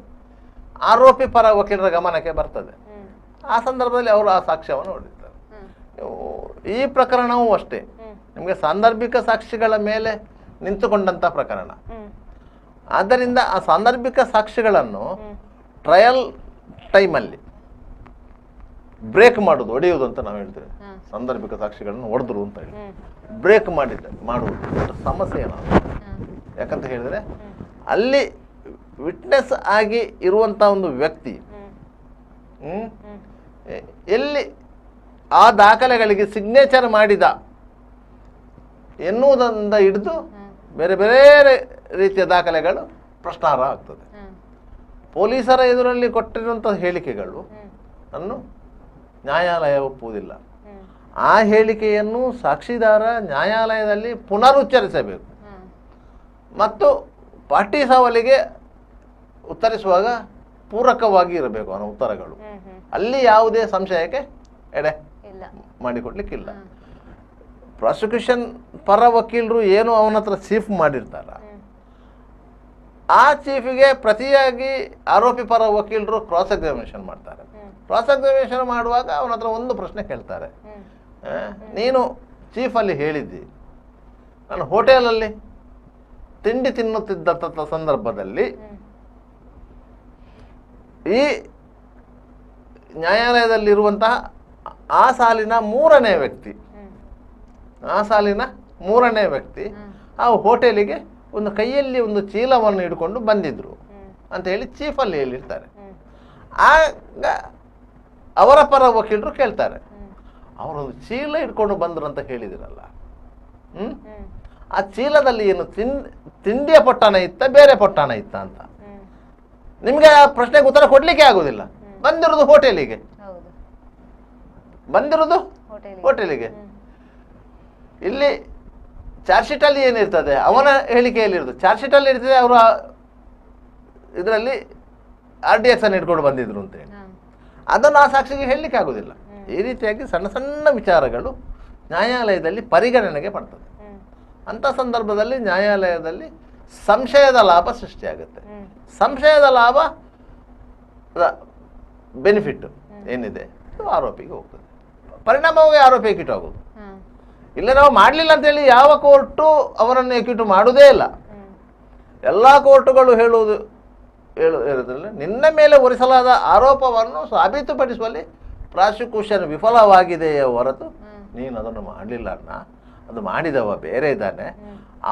ಆರೋಪಿ ಪರ ವಕೀಲರ ಗಮನಕ್ಕೆ ಬರ್ತದೆ. ಆ ಸಂದರ್ಭದಲ್ಲಿ ಅವರು ಆ ಸಾಕ್ಷ್ಯವನ್ನು ಹೊಡಿತಾರೆ. ಈ ಪ್ರಕರಣವೂ ಅಷ್ಟೇ, ನಿಮಗೆ ಸಾಂದರ್ಭಿಕ ಸಾಕ್ಷಿಗಳ ಮೇಲೆ ನಿಂತುಕೊಂಡಂಥ ಪ್ರಕರಣ. ಆದ್ದರಿಂದ ಆ ಸಾಂದರ್ಭಿಕ ಸಾಕ್ಷಿಗಳನ್ನು ಟ್ರಯಲ್ ಟೈಮಲ್ಲಿ ಬ್ರೇಕ್ ಮಾಡೋದು, ಹೊಡೆಯುವುದು ಅಂತ ನಾವು ಹೇಳ್ತೇವೆ. ಸಾಂದರ್ಭಿಕ ಸಾಕ್ಷಿಗಳನ್ನು ಹೊಡೆದ್ರು ಅಂತ ಹೇಳಿ ಬ್ರೇಕ್ ಮಾಡುವುದು ಸಮಸ್ಯೆ ಏನಾದ್ರು. ಯಾಕಂತ ಹೇಳಿದ್ರೆ ಅಲ್ಲಿ ವಿಟ್ನೆಸ್ ಆಗಿ ಇರುವಂಥ ಒಂದು ವ್ಯಕ್ತಿ ಎಲ್ಲಿ ಆ ದಾಖಲೆಗಳಿಗೆ ಸಿಗ್ನೇಚರ್ ಮಾಡಿದ ಎನ್ನುವುದರಿಂದ ಹಿಡಿದು ಬೇರೆ ಬೇರೆ ರೀತಿಯ ದಾಖಲೆಗಳು ಪ್ರಶ್ನಾರ್ಹ ಆಗ್ತದೆ. ಪೊಲೀಸರ ಎದುರಲ್ಲಿ ಕೊಟ್ಟಿರುವಂಥ ಹೇಳಿಕೆಗಳು ಅನ್ನು ನ್ಯಾಯಾಲಯ ಒಪ್ಪುವುದಿಲ್ಲ. ಆ ಹೇಳಿಕೆಯನ್ನು ಸಾಕ್ಷಿದಾರ ನ್ಯಾಯಾಲಯದಲ್ಲಿ ಪುನರುಚ್ಚರಿಸಬೇಕು ಮತ್ತು ಪಾರ್ಟಿ ಸವಾಲಿಗೆ ಉತ್ತರಿಸುವಾಗ ಪೂರಕವಾಗಿ ಇರಬೇಕು ಅವನ ಉತ್ತರಗಳು. ಅಲ್ಲಿ ಯಾವುದೇ ಸಂಶಯಕ್ಕೆ ಎಡೆ ಮಾಡಿಕೊಡ್ಲಿಕ್ಕಿಲ್ಲ. ಪ್ರಾಸಿಕ್ಯೂಷನ್ ಪರ ವಕೀಲರು ಏನು ಅವನ ಹತ್ರ ಚೀಫ್ ಮಾಡಿರ್ತಾರ, ಆ ಚೀಫಿಗೆ ಪ್ರತಿಯಾಗಿ ಆರೋಪಿ ಪರ ವಕೀಲರು ಕ್ರಾಸ್ ಎಕ್ಸಾಮಿನೇಷನ್ ಮಾಡ್ತಾರೆ. ಕ್ರಾಸ್ ಎಕ್ಸಾಮಿನೇಷನ್ ಮಾಡುವಾಗ ಅವನ ಹತ್ರ ಒಂದು ಪ್ರಶ್ನೆ ಕೇಳ್ತಾರೆ, ನೀನು ಚೀಫಲ್ಲಿ ಹೇಳಿದ್ದಿ ನಾನು ಹೋಟೆಲಲ್ಲಿ ತಿಂಡಿ ತಿನ್ನುತ್ತಿದ್ದಂಥ ಸಂದರ್ಭದಲ್ಲಿ ಈ ನ್ಯಾಯಾಲಯದಲ್ಲಿರುವಂತಹ ಆ ಸಾಲಿನ ಮೂರನೇ ವ್ಯಕ್ತಿ ಆ ಹೋಟೆಲಿಗೆ ಒಂದು ಕೈಯಲ್ಲಿ ಒಂದು ಚೀಲವನ್ನು ಹಿಡ್ಕೊಂಡು ಬಂದಿದ್ರು ಅಂತ ಹೇಳಿ ಚೀಫಲ್ಲಿ ಹೇಳಿರ್ತಾರೆ. ಆಗ ಅವರ ಪರ ವಕೀಲರು ಕೇಳ್ತಾರೆ, ಅವರೊಂದು ಚೀಲ ಹಿಡ್ಕೊಂಡು ಬಂದ್ರು ಅಂತ ಹೇಳಿದಿರಲ್ಲ, ಆ ಚೀಲದಲ್ಲಿ ಏನು ತಿಂಡಿಯ ಪೊಟ್ಟಣ ಇತ್ತ ಬೇರೆ ಪೊಟ್ಟಣ ಇತ್ತ ಅಂತ ನಿಮ್ಗೆ ಆ ಪ್ರಶ್ನೆಗೆ ಉತ್ತರ ಕೊಡ್ಲಿಕ್ಕೆ ಆಗುದಿಲ್ಲ. ಬಂದಿರೋದು ಹೋಟೆಲಿಗೆ ಇಲ್ಲಿ ಚಾರ್ಜ್ ಶೀಟ್ ಅಲ್ಲಿ ಏನಿರ್ತದೆ ಅವನ ಹೇಳಿಕೆಯಲ್ಲಿ ಇರ್ತದೆ. ಚಾರ್ಜ್ ಶೀಟ್ ಅಲ್ಲಿ ಇರ್ತದೆ ಅವರು ಇದರಲ್ಲಿ RDX ಅನ್ನು ಇಟ್ಕೊಂಡು ಬಂದಿದ್ರು ಅಂತ ಹೇಳಿ, ಅದನ್ನು ಆ ಸಾಕ್ಷಿಗೆ ಹೇಳಲಿಕ್ಕೆ ಆಗುದಿಲ್ಲ. ಈ ರೀತಿಯಾಗಿ ಸಣ್ಣ ಸಣ್ಣ ವಿಚಾರಗಳು ನ್ಯಾಯಾಲಯದಲ್ಲಿ ಪರಿಗಣನೆಗೆ ಪಡ್ತದೆ. ಅಂತ ಸಂದರ್ಭದಲ್ಲಿ ನ್ಯಾಯಾಲಯದಲ್ಲಿ ಸಂಶಯದ ಲಾಭ ಸೃಷ್ಟಿಯಾಗುತ್ತೆ. ಸಂಶಯದ ಲಾಭ ಬೆನಿಫಿಟ್ ಏನಿದೆ ಅದು ಆರೋಪಿಗೆ ಹೋಗ್ತದೆ, ಪರಿಣಾಮವಾಗಿ ಆರೋಪಿ ಎಕ್ಯೂಟ್ ಆಗೋದು. ಇಲ್ಲ ನಾವು ಮಾಡಲಿಲ್ಲ ಅಂತೇಳಿ ಯಾವ ಕೋರ್ಟು ಅವರನ್ನು ಎಕ್ಯೂಟ್ ಮಾಡುವುದೇ ಇಲ್ಲ. ಎಲ್ಲ ಕೋರ್ಟುಗಳು ಹೇಳುವುದಿಲ್ಲ, ನಿನ್ನ ಮೇಲೆ ಹೊರಿಸಲಾದ ಆರೋಪವನ್ನು ಸಾಬೀತುಪಡಿಸುವಲ್ಲಿ ಪ್ರಾಸಿಕ್ಯೂಷನ್ ವಿಫಲವಾಗಿದೆಯೇ ಹೊರತು ನೀನು ಅದನ್ನು ಮಾಡಲಿಲ್ಲ ಅಣ್ಣ, ಅದು ಮಾಡಿದವ ಬೇರೆ ಇದ್ದಾನೆ,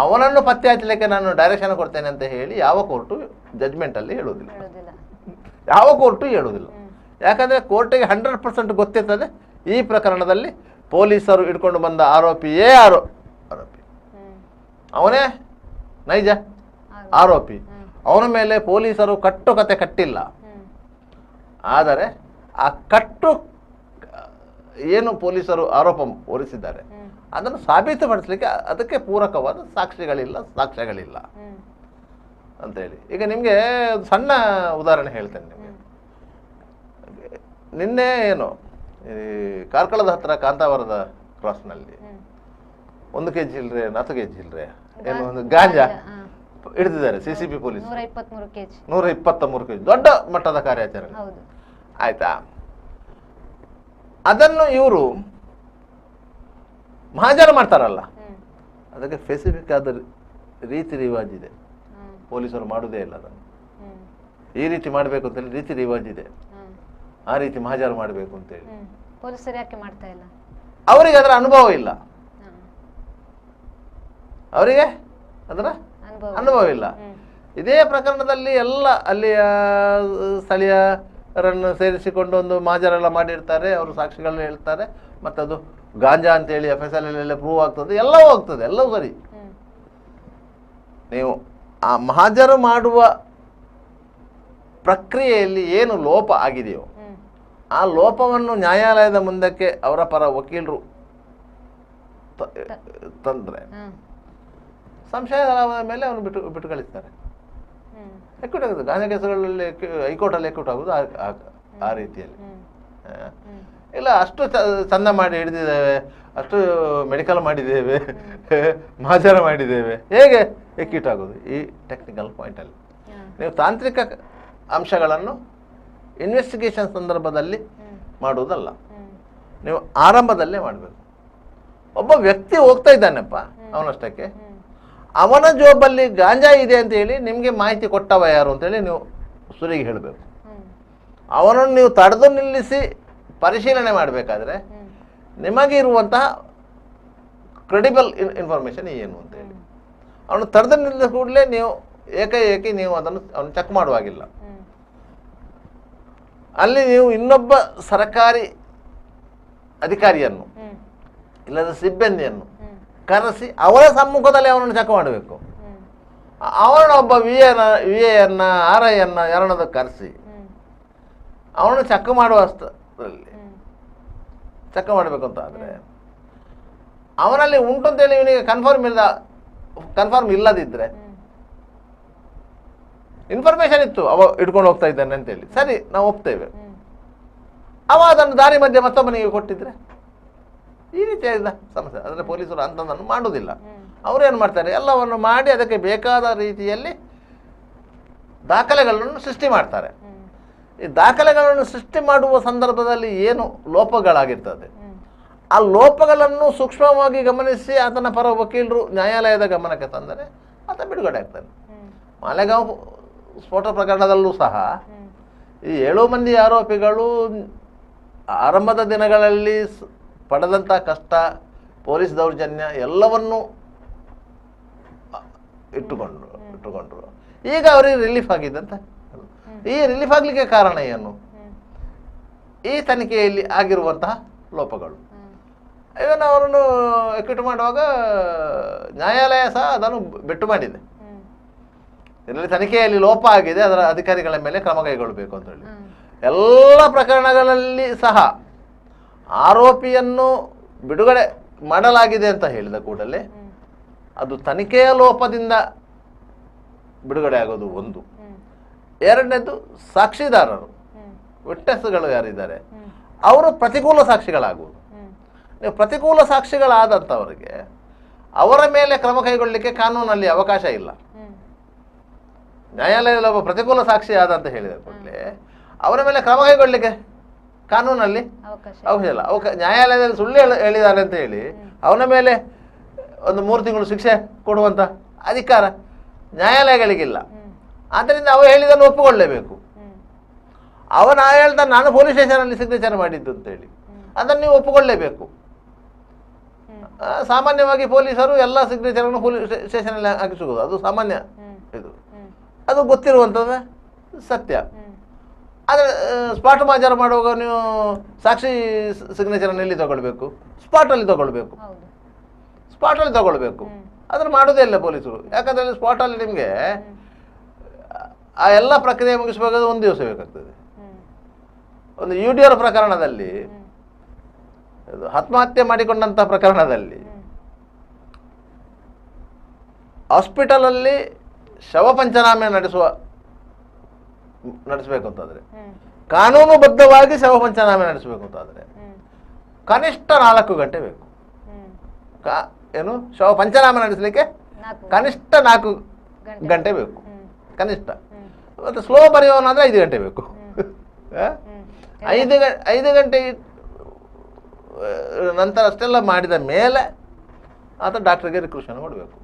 ಅವನನ್ನು ಪತ್ತೆ ಹಚ್ಚಲಿಕ್ಕೆ ನಾನು ಡೈರೆಕ್ಷನ್ ಕೊಡ್ತೇನೆ ಅಂತ ಹೇಳಿ ಯಾವ ಕೋರ್ಟು ಜಡ್ಜ್ಮೆಂಟಲ್ಲಿ ಹೇಳುವುದಿಲ್ಲ. ಯಾವ ಕೋರ್ಟು ಹೇಳುವುದಿಲ್ಲ. ಯಾಕಂದರೆ ಕೋರ್ಟಿಗೆ 100% ಗೊತ್ತಿರ್ತದೆ ಈ ಪ್ರಕರಣದಲ್ಲಿ ಪೊಲೀಸರು ಹಿಡ್ಕೊಂಡು ಬಂದ ಆರೋಪಿಯೇ ಆರೋಪಿ, ಅವನೇ ನೈಜ ಆರೋಪಿ. ಅವನ ಮೇಲೆ ಪೊಲೀಸರು ಕಟ್ಟುಕತೆ ಕಟ್ಟಿಲ್ಲ. ಆದರೆ ಆ ಏನು ಪೊಲೀಸರು ಆರೋಪ ಹೊರಿಸಿದ್ದಾರೆ ಅದನ್ನು ಸಾಬೀತುಪಡಿಸಲಿಕ್ಕೆ ಅದಕ್ಕೆ ಪೂರಕವಾದ ಸಾಕ್ಷ್ಯಗಳಿಲ್ಲ ಅಂತ ಹೇಳಿ. ಈಗ ನಿಮಗೆ ಒಂದು ಸಣ್ಣ ಉದಾಹರಣೆ ಹೇಳ್ತೇನೆ ನಿಮಗೆ. ನಿನ್ನೆ ಈ ಕಾರ್ಕಳದ ಹತ್ರ ಕಾಂತಾವರದ ಕ್ರಾಸ್ನಲ್ಲಿ 1 kg ಚಿಲ್ಲರೆ 4 kg ಚಿಲ್ಲರೆ ಏನು ಒಂದು ಗಾಂಜಾ ಹಿಡಿದಿದ್ದಾರೆ CCP ಪೊಲೀಸ್. 123 kg ದೊಡ್ಡ ಮಟ್ಟದ ಕಾರ್ಯಾಚರಣೆ ಆಯ್ತಾ. ಅದನ್ನು ಇವರು ಮಹಾಜನ ಮಾಡ್ತಾರಲ್ಲ, ಅದಕ್ಕೆ ಸ್ಪೆಸಿಫಿಕ್ ಆದ ರೀತಿ ರಿವಾಜಿದೆ. ಪೊಲೀಸರು ಮಾಡುವುದೇ ಇಲ್ಲ ಅದನ್ನು. ಈ ರೀತಿ ಮಾಡಬೇಕು ಅಂತೇಳಿ ರೀತಿ ರಿವಾಜಿದೆ, ಆ ರೀತಿ ಮಹಾಜಾರು ಮಾಡಬೇಕು ಅಂತೇಳಿ. ಪೊಲೀಸರು ಯಾಕೆ ಮಾಡ್ತಾ ಇಲ್ಲ? ಅವರಿಗೆ ಅದರ ಅನುಭವ ಇಲ್ಲ. ಅವರಿಗೆ ಅದರ ಅನುಭವ ಇಲ್ಲ. ಇದೇ ಪ್ರಕರಣದಲ್ಲಿ ಎಲ್ಲ ಅಲ್ಲಿಯ ಸ್ಥಳೀಯರನ್ನು ಸೇರಿಸಿಕೊಂಡು ಒಂದು ಮಹಾಜರೆಲ್ಲ ಮಾಡಿರ್ತಾರೆ, ಅವರು ಸಾಕ್ಷಿಗಳನ್ನ ಹೇಳ್ತಾರೆ, ಮತ್ತದು ಗಾಂಜಾ ಅಂತೇಳಿ FSL ಎಲ್ಲ ಪ್ರೂವ್ ಆಗ್ತದೆ, ಎಲ್ಲವೂ ಆಗ್ತದೆ, ಎಲ್ಲವೂ ಸರಿ. ನೀವು ಆ ಮಹಾಜರು ಮಾಡುವ ಪ್ರಕ್ರಿಯೆಯಲ್ಲಿ ಏನು ಲೋಪ ಆಗಿದೆಯೋ ಆ ಲೋಪವನ್ನು ನ್ಯಾಯಾಲಯದ ಮುಂದಕ್ಕೆ ಅವರ ಪರ ವಕೀಲರು ತಂದ್ರೆ ಸಂಶಯದ ಮೇಲೆ ಅವನು ಬಿಟ್ಟು ಕಳಿಸ್ತಾರೆ. ಎಕ್ಯೂಟ್ ಆಗುತ್ತೆ. ಗಾಂಜಾ ಕೇಸುಗಳಲ್ಲಿ ಹೈಕೋರ್ಟಲ್ಲಿ ಎಕ್ಯೂಟ್ ಆಗೋದು ಆ ರೀತಿಯಲ್ಲಿ. ಇಲ್ಲ ಅಷ್ಟು ಚಂದ ಮಾಡಿ ಹಿಡಿದಿದ್ದೇವೆ, ಅಷ್ಟು ಮೆಡಿಕಲ್ ಮಾಡಿದ್ದೇವೆ, ಮಹಾಜರ ಮಾಡಿದ್ದೇವೆ, ಹೇಗೆ ಎಕ್ಯೂಟ್ ಆಗೋದು? ಈ ಟೆಕ್ನಿಕಲ್ ಪಾಯಿಂಟಲ್ಲಿ ನೀವು ತಾಂತ್ರಿಕ ಅಂಶಗಳನ್ನು ಇನ್ವೆಸ್ಟಿಗೇಷನ್ ಸಂದರ್ಭದಲ್ಲಿ ಹ್ಮ್. ಮಾಡುವುದಲ್ಲ, ಹ್ಮ್. ನೀವು ಆರಂಭದಲ್ಲೇ ಮಾಡಬೇಕು. ಒಬ್ಬ ವ್ಯಕ್ತಿ ಹೋಗ್ತಾ ಇದ್ದಾನೆಪ್ಪ ಅವನಷ್ಟಕ್ಕೆ, ಹ್ಮ್. ಅವನ ಜೋಬಲ್ಲಿ ಗಾಂಜಾ ಇದೆ ಅಂತ ಹೇಳಿ ನಿಮಗೆ ಮಾಹಿತಿ ಕೊಟ್ಟವ ಯಾರು ಅಂತೇಳಿ ನೀವು ಸುರಿಗೆ ಹೇಳಬೇಕು. ಹ್ಮ್. ಅವನನ್ನು ನೀವು ತಡೆದು ನಿಲ್ಲಿಸಿ ಪರಿಶೀಲನೆ ಮಾಡಬೇಕಾದ್ರೆ ಹ್ಮ್. ನಿಮಗೆ ಇರುವಂತಹ ಕ್ರೆಡಿಬಲ್ ಇನ್ಫಾರ್ಮೇಷನ್ ಏನು ಅಂತೇಳಿ ಅವನು ತಡೆದು ನಿಲ್ಲಿದ ಕೂಡಲೇ ನೀವು ಏಕಾಏಕಿ ನೀವು ಅದನ್ನು ಅವನು ಚೆಕ್ ಮಾಡುವಾಗಿಲ್ಲ. ಹ್ಮ್. ಅಲ್ಲಿ ನೀವು ಇನ್ನೊಬ್ಬ ಸರ್ಕಾರಿ ಅಧಿಕಾರಿಯನ್ನು ಹ್ಮ್. ಇಲ್ಲದ ಸಿಬ್ಬಂದಿಯನ್ನು ಹ್ಮ್. ಕರೆಸಿ ಅವರ ಸಮ್ಮುಖದಲ್ಲಿ ಅವನನ್ನು ಚೆಕ್ ಮಾಡಬೇಕು. ಹ್ಮ್. ಅವನೊಬ್ಬ ವಿ ಎನ್ನ ಆರ್ ಐ ಅನ್ನ ಯಾರನ್ನದು ಕರೆಸಿ ಹ್ಮ್. ಅವನು ಚೆಕ್ ಮಾಡುವಷ್ಟರಲ್ಲಿ ಹ್ಮ್. ಚೆಕ್ ಮಾಡಬೇಕು ಅಂತ ಆದರೆ ಅವನಲ್ಲಿ ಉಂಟು ಅಂತೇಳಿ ಇವನಿಗೆ ಕನ್ಫರ್ಮ್ ಇಲ್ಲದಿದ್ದರೆ ಹ್ಮ್. ಇನ್ಫಾರ್ಮೇಶನ್ ಇತ್ತು ಅವ ಇಟ್ಕೊಂಡು ಹೋಗ್ತಾ ಇದ್ದಾನೆ ಅಂತೇಳಿ, ಸರಿ ನಾವು ಒಪ್ತೇವೆ. ಹ್ಮ್. ಅವ ಅದನ್ನು ದಾರಿ ಮಧ್ಯೆ ಮತ್ತೊಬ್ಬನಿಗೆ ಕೊಟ್ಟಿದ್ರೆ ಈ ರೀತಿಯಾದ ಸಮಸ್ಯೆ. ಅಂದರೆ ಪೊಲೀಸರು ಅಂಥದ್ದನ್ನು ಮಾಡುವುದಿಲ್ಲ. ಹ್ಮ್. ಅವರೇನು ಮಾಡ್ತಾರೆ, ಎಲ್ಲವನ್ನು ಮಾಡಿ ಅದಕ್ಕೆ ಬೇಕಾದ ರೀತಿಯಲ್ಲಿ ದಾಖಲೆಗಳನ್ನು ಸೃಷ್ಟಿ ಮಾಡ್ತಾರೆ. ಹ್ಮ್. ಈ ದಾಖಲೆಗಳನ್ನು ಸೃಷ್ಟಿ ಮಾಡುವ ಸಂದರ್ಭದಲ್ಲಿ ಏನು ಲೋಪಗಳಾಗಿರ್ತದೆ, ಹ್ಮ್. ಆ ಲೋಪಗಳನ್ನು ಸೂಕ್ಷ್ಮವಾಗಿ ಗಮನಿಸಿ ಆತನ ಪರ ವಕೀಲರು ನ್ಯಾಯಾಲಯದ ಗಮನಕ್ಕೆ ತಂದರೆ ಆತ ಬಿಡುಗಡೆ ಆಗ್ತಾನೆ. ಹ್ಮ್. ಮಾಲೆಗಾಂವ್ ಸ್ಫೋಟ ಪ್ರಕರಣದಲ್ಲೂ ಸಹ ಹ್ಮ್. ಈ 7 ಮಂದಿ ಆರೋಪಿಗಳು ಆರಂಭದ ದಿನಗಳಲ್ಲಿ ಪಡೆದಂಥ ಕಷ್ಟ, ಪೊಲೀಸ್ ದೌರ್ಜನ್ಯ ಎಲ್ಲವನ್ನೂ ಇಟ್ಟುಕೊಂಡ್ರು. ಈಗ ಅವರಿಗೆ ರಿಲೀಫ್ ಆಗಿದ್ದಂತ. ಈ ರಿಲೀಫ್ ಆಗಲಿಕ್ಕೆ ಕಾರಣ ಏನು? ಈ ತನಿಖೆಯಲ್ಲಿ ಆಗಿರುವಂತಹ ಲೋಪಗಳು. ಇವನ್ ಅವರನ್ನು ಎಕ್ವಿಟ್ ಮಾಡುವಾಗ ನ್ಯಾಯಾಲಯ ಸಹ ಅದನ್ನು ಬೆಟ್ಟು ಮಾಡಿದೆ. ಇದರಲ್ಲಿ ತನಿಖೆಯಲ್ಲಿ ಲೋಪ ಆಗಿದೆ, ಅದರ ಅಧಿಕಾರಿಗಳ ಮೇಲೆ ಕ್ರಮ ಕೈಗೊಳ್ಳಬೇಕು ಅಂತ ಹೇಳಿ. ಎಲ್ಲ ಪ್ರಕರಣಗಳಲ್ಲಿ ಸಹ ಆರೋಪಿಯನ್ನು ಬಿಡುಗಡೆ ಮಾಡಲಾಗಿದೆ ಅಂತ ಹೇಳಿದ ಕೂಡಲೇ ಅದು ತನಿಖೆಯ ಲೋಪದಿಂದ ಬಿಡುಗಡೆ ಆಗೋದು ಒಂದು. ಎರಡನೇದು ಸಾಕ್ಷಿದಾರರು, ವಿಟ್ನೆಸ್ಗಳು ಯಾರಿದ್ದಾರೆ ಅವರು ಪ್ರತಿಕೂಲ ಸಾಕ್ಷಿಗಳಾಗುವುದು. ನೀವು ಪ್ರತಿಕೂಲ ಸಾಕ್ಷಿಗಳಾದಂಥವರಿಗೆ ಅವರ ಮೇಲೆ ಕ್ರಮ ಕೈಗೊಳ್ಳಲಿಕ್ಕೆ ಕಾನೂನಲ್ಲಿ ಅವಕಾಶ ಇಲ್ಲ. ನ್ಯಾಯಾಲಯದಲ್ಲಿ ಒಬ್ಬ ಪ್ರತಿಕೂಲ ಸಾಕ್ಷಿ ಆದ ಅಂತ ಹೇಳಿದ ಕೂಡಲೇ ಅವರ ಮೇಲೆ ಕ್ರಮ ಕೈಗೊಳ್ಳಲಿಕ್ಕೆ ಕಾನೂನಲ್ಲಿ ಅವಕಾಶ ಇಲ್ಲ. ನ್ಯಾಯಾಲಯದಲ್ಲಿ ಸುಳ್ಳು ಹೇಳಿದ್ದಾರೆ ಅಂತ ಹೇಳಿ ಅವನ ಮೇಲೆ ಒಂದು 3 ತಿಂಗಳು ಶಿಕ್ಷೆ ಕೊಡುವಂಥ ಅಧಿಕಾರ ನ್ಯಾಯಾಲಯಗಳಿಗಿಲ್ಲ. ಆದ್ದರಿಂದ ಅವ ಹೇಳಿದ್ದನ್ನು ಒಪ್ಪಿಕೊಳ್ಳಲೇಬೇಕು. ಅವನ ಹೇಳ್ದ ನಾನು ಪೊಲೀಸ್ ಸ್ಟೇಷನಲ್ಲಿ ಸಿಗ್ನೇಚರ್ ಮಾಡಿದ್ದು ಅಂತೇಳಿ ಅದನ್ನು ನೀವು ಒಪ್ಪಿಕೊಳ್ಳಲೇಬೇಕು. ಸಾಮಾನ್ಯವಾಗಿ ಪೊಲೀಸರು ಎಲ್ಲ ಸಿಗ್ನೇಚರನ್ನು ಪೊಲೀಸ್ ಸ್ಟೇಷನಲ್ಲಿ ಹಾಕಿಸುವುದು ಅದು ಸಾಮಾನ್ಯ, ಇದು ಅದು ಗೊತ್ತಿರುವಂಥದ್ದು ಸತ್ಯ. ಆದರೆ ಸ್ಪಾಟ್ ಮಾಜಾರು ಮಾಡುವಾಗ ನೀವು ಸಾಕ್ಷಿ ಸಿಗ್ನೇಚರನ್ನು ಎಲ್ಲಿ ತಗೊಳ್ಬೇಕು? ಸ್ಪಾಟಲ್ಲಿ ತಗೊಳ್ಬೇಕು. ಅದನ್ನು ಮಾಡೋದೇ ಇಲ್ಲ ಪೊಲೀಸರು. ಯಾಕಂದರೆ ಸ್ಪಾಟಲ್ಲಿ ನಿಮಗೆ ಆ ಎಲ್ಲ ಪ್ರಕ್ರಿಯೆ ಮುಗಿಸಬೇಕಾದ್ರೆ 1 ದಿವಸ ಬೇಕಾಗ್ತದೆ. ಒಂದು UDR ಪ್ರಕರಣದಲ್ಲಿ, ಆತ್ಮಹತ್ಯೆ ಮಾಡಿಕೊಂಡಂಥ ಪ್ರಕರಣದಲ್ಲಿ ಹಾಸ್ಪಿಟಲಲ್ಲಿ ಶವ ಪಂಚನಾಮೆ ನಡೆಸಬೇಕು ಅಂತಾದರೆ, ಕಾನೂನುಬದ್ಧವಾಗಿ ಶವ ಪಂಚನಾಮೆ ನಡೆಸಬೇಕು ಅಂತಾದರೆ ಕನಿಷ್ಠ 4 ಗಂಟೆ ಬೇಕು. ಏನು ಶವ ಪಂಚನಾಮೆ ನಡೆಸಲಿಕ್ಕೆ ಕನಿಷ್ಠ 4 ಗಂಟೆ ಬೇಕು ಕನಿಷ್ಠ. ಮತ್ತು ಸ್ಲೋ ಬರೆಯೋನಾದರೆ 5 ಗಂಟೆ ಬೇಕು. 5 ಗಂಟೆ ನಂತರ ಅಷ್ಟೆಲ್ಲ ಮಾಡಿದ ಮೇಲೆ ಆತ ಡಾಕ್ಟ್ರಿಗೆ ರಿಕ್ವೆಷನ್ ಮಾಡಬೇಕು,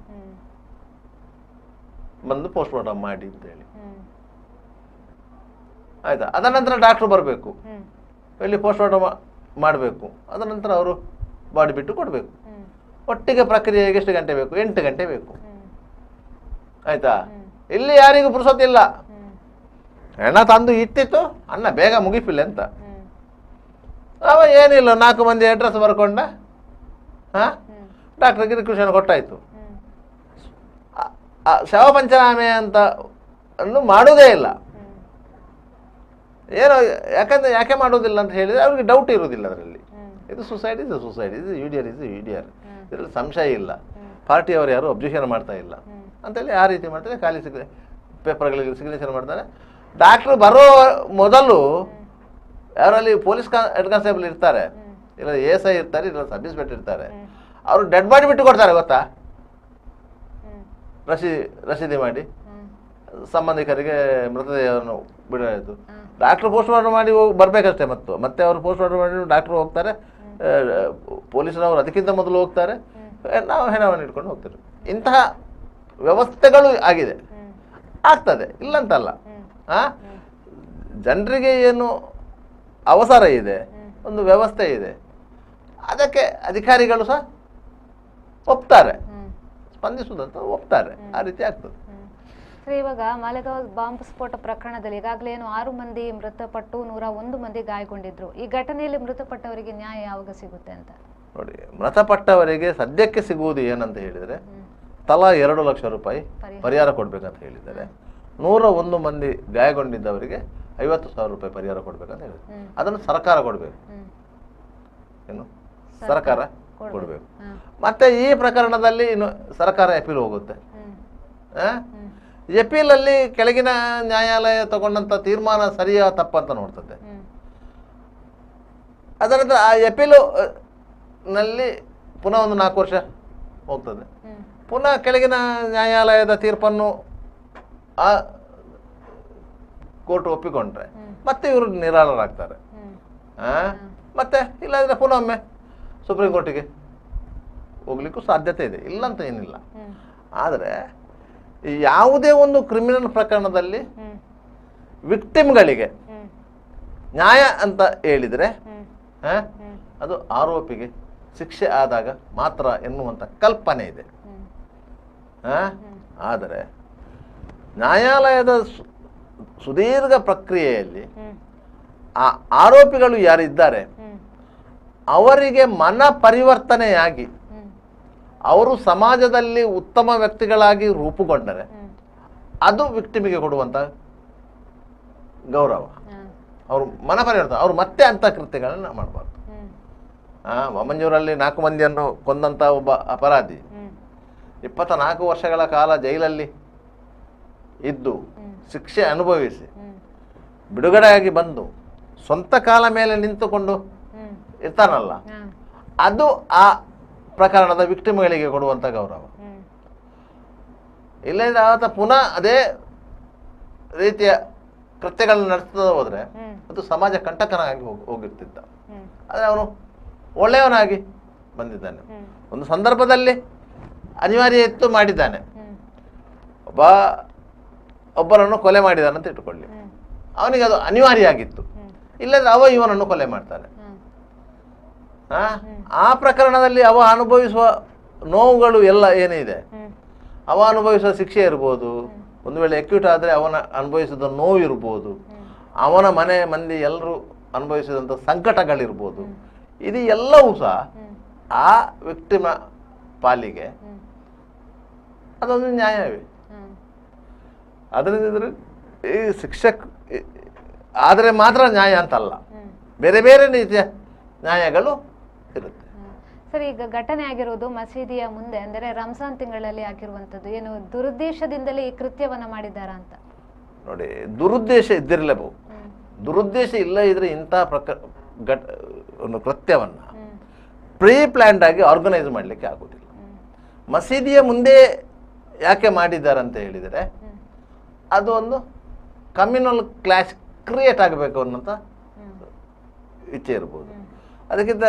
ಬಂದು ಪೋಸ್ಟ್ಮಾರ್ಟಮ್ ಮಾಡಿ ಅಂತೇಳಿ. ಆಯ್ತಾ? ಅದ ನಂತರ ಡಾಕ್ಟ್ರು ಬರಬೇಕು, ಇಲ್ಲಿ ಪೋಸ್ಟ್ಮಾರ್ಟಮ್ ಮಾಡಬೇಕು. ಅದ ನಂತರ ಅವರು ಬಾಡಿ ಬಿಟ್ಟು ಕೊಡಬೇಕು. ಒಟ್ಟಿಗೆ ಪ್ರಕ್ರಿಯೆಗೆ ಎಷ್ಟು ಗಂಟೆ ಬೇಕು? 8 ಗಂಟೆ ಬೇಕು. ಆಯ್ತಾ? ಇಲ್ಲಿ ಯಾರಿಗೂ ಪುರುಸೊತ್ತಿಲ್ಲ. ಹೆಣ ತಂದು ಇಟ್ಟಿತ್ತು, ಅನ್ನ ಬೇಗ ಮುಗಿಪಿಲ್ಲ ಅಂತ. ಅವ ಏನಿಲ್ಲ, 4 ಮಂದಿ ಅಡ್ರೆಸ್ ಬರ್ಕೊಂಡ, ಡಾಕ್ಟ್ರಿಗೆ ರಿಕ್ವೆಷನ್ ಕೊಟ್ಟಾಯ್ತು. ಶವ ಪಂಚನಾಮೆ ಅಂತ ಅನ್ನು ಮಾಡುವುದೇ ಇಲ್ಲ. ಏನೋ ಯಾಕೆ ಮಾಡೋದಿಲ್ಲ ಅಂತ ಹೇಳಿದರೆ ಅವ್ರಿಗೆ ಡೌಟ್ ಇರುವುದಿಲ್ಲ ಅದರಲ್ಲಿ. ಇದು ಸುಸೈಡ್ ಇದು UDR ಇದರಲ್ಲಿ ಸಂಶಯ ಇಲ್ಲ. ಪಾರ್ಟಿಯವರು ಯಾರು ಅಬ್ಜೆಕ್ಷನ್ ಮಾಡ್ತಾ ಇಲ್ಲ ಅಂತೇಳಿ ಆ ರೀತಿ ಮಾಡ್ತಾರೆ. ಖಾಲಿ ಪೇಪರ್ಗಳಿಗೆ ಸಿಗ್ನೇಚರ್ ಮಾಡ್ತಾರೆ. ಡಾಕ್ಟ್ರು ಬರೋ ಮೊದಲು ಯಾರಲ್ಲಿ ಪೊಲೀಸ್ ಹೆಡ್ ಕಾನ್ಸ್ಟೇಬಲ್ ಇರ್ತಾರೆ, ಇಲ್ಲ ASI ಇರ್ತಾರೆ, ಇಲ್ಲ ಸಬ್ ಇನ್ಸ್ಪೆಕ್ಟರ್ ಇರ್ತಾರೆ, ಅವರು ಡೆಡ್ ಬಾಡಿ ಬಿಟ್ಟು ಕೊಡ್ತಾರೆ. ಗೊತ್ತಾ? ರಸೀದಿ ಮಾಡಿ ಸಂಬಂಧಿಕರಿಗೆ ಮೃತದೇಹವನ್ನು ಬಿಡಲಾಯಿತು. ಡಾಕ್ಟ್ರು ಪೋಸ್ಟ್ ಮಾರ್ಟಮ್ ಮಾಡಿ ಬರಬೇಕಷ್ಟೇ. ಮತ್ತೆ ಅವರು ಪೋಸ್ಟ್ ಮಾರ್ಟಮ್ ಮಾಡಿ ಡಾಕ್ಟ್ರು ಹೋಗ್ತಾರೆ, ಪೊಲೀಸರವರು ಅದಕ್ಕಿಂತ ಮೊದಲು ಹೋಗ್ತಾರೆ, ನಾವು ಹೆಣವನ್ನು ಇಟ್ಕೊಂಡು ಹೋಗ್ತೇವೆ. ಇಂತಹ ವ್ಯವಸ್ಥೆಗಳು ಆಗಿದೆ, ಆಗ್ತದೆ, ಇಲ್ಲಂತಲ್ಲ. ಜನರಿಗೆ ಏನು ಅವಸರ ಇದೆ, ಒಂದು ವ್ಯವಸ್ಥೆ ಇದೆ, ಅದಕ್ಕೆ ಅಧಿಕಾರಿಗಳು ಸಹ ಒಪ್ತಾರೆ, ಸ್ಪಂದಿಸುವುದಂತ ಒಪ್ತಾರೆ, ಆ ರೀತಿ ಆಗ್ತದೆ. ಸರಿ, ಇವಾಗ ಮಾಲೆಗಾಂವ್ ಬಾಂಬ್ ಸ್ಫೋಟ ಪ್ರಕರಣದಲ್ಲಿ ಈಗಾಗಲೇ 6 ಮಂದಿ ಮೃತಪಟ್ಟು 101 ಮಂದಿ ಗಾಯಗೊಂಡಿದ್ರು. ಈ ಘಟನೆಯಲ್ಲಿ ಮೃತಪಟ್ಟವರಿಗೆ ನ್ಯಾಯ ಯಾವಾಗ ಸಿಗುತ್ತೆ ಅಂತ ನೋಡಿ. ಮೃತಪಟ್ಟವರಿಗೆ ಸದ್ಯಕ್ಕೆ ಸಿಗುವುದು ಏನಂತ ಹೇಳಿದರೆ ತಲಾ 2 ಲಕ್ಷ ರೂಪಾಯಿ ಪರಿಹಾರ ಕೊಡ್ಬೇಕಂತ ಹೇಳಿದ್ದಾರೆ. 101 ಮಂದಿ ಗಾಯಗೊಂಡಿದ್ದವರಿಗೆ 50,000 ರೂಪಾಯಿ ಪರಿಹಾರ ಕೊಡ್ಬೇಕಂತ ಹೇಳಿದ್ದಾರೆ. ಅದನ್ನು ಸರ್ಕಾರ ಕೊಡಬೇಕು, ಏನು ಸರ್ಕಾರ ಕೊಡಬೇಕು. ಮತ್ತೆ ಈ ಪ್ರಕರಣದಲ್ಲಿ ಇನ್ನು ಸರ್ಕಾರ ಅಪೀಲ್ ಹೋಗುತ್ತೆ. ಎಪೀಲಲ್ಲಿ ಕೆಳಗಿನ ನ್ಯಾಯಾಲಯ ತಗೊಂಡಂತ ತೀರ್ಮಾನ ಸರಿಯಾ ತಪ್ಪಂತ ನೋಡ್ತದೆ. ಅದರ ನಂತರ ಆ ಎಪೀಲು ನಲ್ಲಿ ಪುನಃ ಒಂದು 4 ವರ್ಷ ಹೋಗ್ತದೆ. ಪುನಃ ಕೆಳಗಿನ ನ್ಯಾಯಾಲಯದ ತೀರ್ಪನ್ನು ಆ ಕೋರ್ಟ್ ಒಪ್ಪಿಕೊಂಡ್ರೆ ಮತ್ತೆ ಇವರು ನಿರಾಳರಾಗ್ತಾರೆ. ಮತ್ತೆ ಇಲ್ಲಾಂದ್ರೆ ಪುನಃ ಒಮ್ಮೆ ಸುಪ್ರೀಂ ಕೋರ್ಟಿಗೆ ಹೋಗ್ಲಿಕ್ಕೂ ಸಾಧ್ಯತೆ ಇದೆ, ಇಲ್ಲಂತ ಏನಿಲ್ಲ. ಆದರೆ ಯಾವುದೇ ಒಂದು ಕ್ರಿಮಿನಲ್ ಪ್ರಕರಣದಲ್ಲಿ ವಿಕ್ಟಿಮ್ಗಳಿಗೆ ನ್ಯಾಯ ಅಂತ ಹೇಳಿದರೆ ಅದು ಆರೋಪಿಗೆ ಶಿಕ್ಷೆ ಆದಾಗ ಮಾತ್ರ ಎನ್ನುವಂಥ ಕಲ್ಪನೆ ಇದೆ. ಆದರೆ ನ್ಯಾಯಾಲಯದ ಸುದೀರ್ಘ ಪ್ರಕ್ರಿಯೆಯಲ್ಲಿ ಆ ಆರೋಪಿಗಳು ಯಾರಿದ್ದಾರೆ ಅವರಿಗೆ ಮನ ಪರಿವರ್ತನೆಯಾಗಿ ಅವರು ಸಮಾಜದಲ್ಲಿ ಉತ್ತಮ ವ್ಯಕ್ತಿಗಳಾಗಿ ರೂಪುಗೊಂಡರೆ ಅದು ವಿಕ್ಟಿಮಿಗೆ ಕೊಡುವಂಥ ಗೌರವ. ಅವರು ಮನ ಪರಿವರ್ತನೆ, ಅವರು ಮತ್ತೆ ಅಂಥ ಕೃತ್ಯಗಳನ್ನು ಮಾಡಬಾರ್ದು. ಮಂಜೂರಲ್ಲಿ 4 ಮಂದಿಯನ್ನು ಕೊಂದಂಥ ಒಬ್ಬ ಅಪರಾಧಿ 24 ವರ್ಷಗಳ ಕಾಲ ಜೈಲಲ್ಲಿ ಇದ್ದು ಶಿಕ್ಷೆ ಅನುಭವಿಸಿ ಬಿಡುಗಡೆಯಾಗಿ ಬಂದು ಸ್ವಂತ ಕಾಲ ಮೇಲೆ ನಿಂತುಕೊಂಡು ಇರ್ತಾನಲ್ಲ, ಅದು ಆ ಪ್ರಕರಣದ ವಿಕ್ಟಿಮ್ಗಳಿಗೆ ಕೊಡುವಂಥ ಗೌರವ. ಇಲ್ಲದ್ರೆ ಆತ ಪುನಃ ಅದೇ ರೀತಿಯ ಕೃತ್ಯಗಳನ್ನು ನಡೆಸ್ತಾ ಹೋದ್ರೆ ಅದು ಸಮಾಜ ಕಂಟಕನಾಗಿ ಹೋಗಿರ್ತಿದ್ದ. ಆದರೆ ಅವನು ಒಳ್ಳೆಯವನಾಗಿ ಬಂದಿದ್ದಾನೆ. ಒಂದು ಸಂದರ್ಭದಲ್ಲಿ ಅನಿವಾರ್ಯ ಇತ್ತು, ಮಾಡಿದ್ದಾನೆ. ಒಬ್ಬರನ್ನು ಕೊಲೆ ಮಾಡಿದಾನಂತ ಇಟ್ಟುಕೊಳ್ಳಿ, ಅವನಿಗೆ ಅದು ಅನಿವಾರ್ಯ ಆಗಿತ್ತು, ಇಲ್ಲದ್ರೆ ಅವ ಇವನನ್ನು ಕೊಲೆ ಮಾಡ್ತಾನೆ. ಆ ಪ್ರಕರಣದಲ್ಲಿ ಅವ ಅನುಭವಿಸುವ ನೋವುಗಳು ಎಲ್ಲ ಏನಿದೆ, ಅವ ಅನುಭವಿಸುವ ಶಿಕ್ಷೆ ಇರ್ಬೋದು, ಒಂದು ವೇಳೆ ಎಕ್ಯೂಟ್ ಆದರೆ ಅವನ ಅನುಭವಿಸಿದ ನೋವು ಇರ್ಬೋದು, ಅವನ ಮನೆ ಮಂದಿ ಎಲ್ಲರೂ ಅನುಭವಿಸಿದಂಥ ಸಂಕಟಗಳಿರ್ಬೋದು, ಇದು ಎಲ್ಲವೂ ಸಹ ಆ ವಿಕ್ಟಿಮ ಪಾಲಿಗೆ ಅದೊಂದು ನ್ಯಾಯವೇ. ಅದರಿಂದ ಈ ಶಿಕ್ಷಕ ಆದರೆ ಮಾತ್ರ ನ್ಯಾಯ ಅಂತಲ್ಲ, ಬೇರೆ ಬೇರೆ ರೀತಿಯ ನ್ಯಾಯಗಳು ಇರುತ್ತೆ. ಸರ್, ಈಗ ಘಟನೆ ಆಗಿರೋದು ಮಸೀದಿಯ ಮುಂದೆ, ಅಂದರೆ ರಂಜಾನ್ ತಿಂಗಳಲ್ಲಿ ಆಗಿರುವಂಥದ್ದು. ಏನು ದುರುದ್ದೇಶದಿಂದಲೇ ಈ ಕೃತ್ಯವನ್ನ ಮಾಡಿದ್ದಾರಾ ಅಂತ ನೋಡಿ. ದುರುದ್ದೇಶ ಇದ್ದಿರಲೇಬಹುದು. ದುರುದ್ದೇಶ ಇಲ್ಲ ಇದ್ರೆ ಇಂಥ ಒಂದು ಕೃತ್ಯವನ್ನ ಪ್ರೀ ಪ್ಲ್ಯಾನ್ಡ್ ಆಗಿ ಆರ್ಗನೈಸ್ ಮಾಡಲಿಕ್ಕೆ ಆಗೋದಿಲ್ಲ. ಮಸೀದಿಯ ಮುಂದೆ ಯಾಕೆ ಮಾಡಿದ್ದಾರೆ ಅಂತ ಹೇಳಿದರೆ ಅದು ಒಂದು ಕಮ್ಯುನಲ್ ಕ್ಲಾಶ್ ಕ್ರಿಯೇಟ್ ಆಗಬೇಕು ಅನ್ನೋಂಥ ಇಚ್ಛೆ ಇರ್ಬೋದು. ಅದಕ್ಕಿಂತ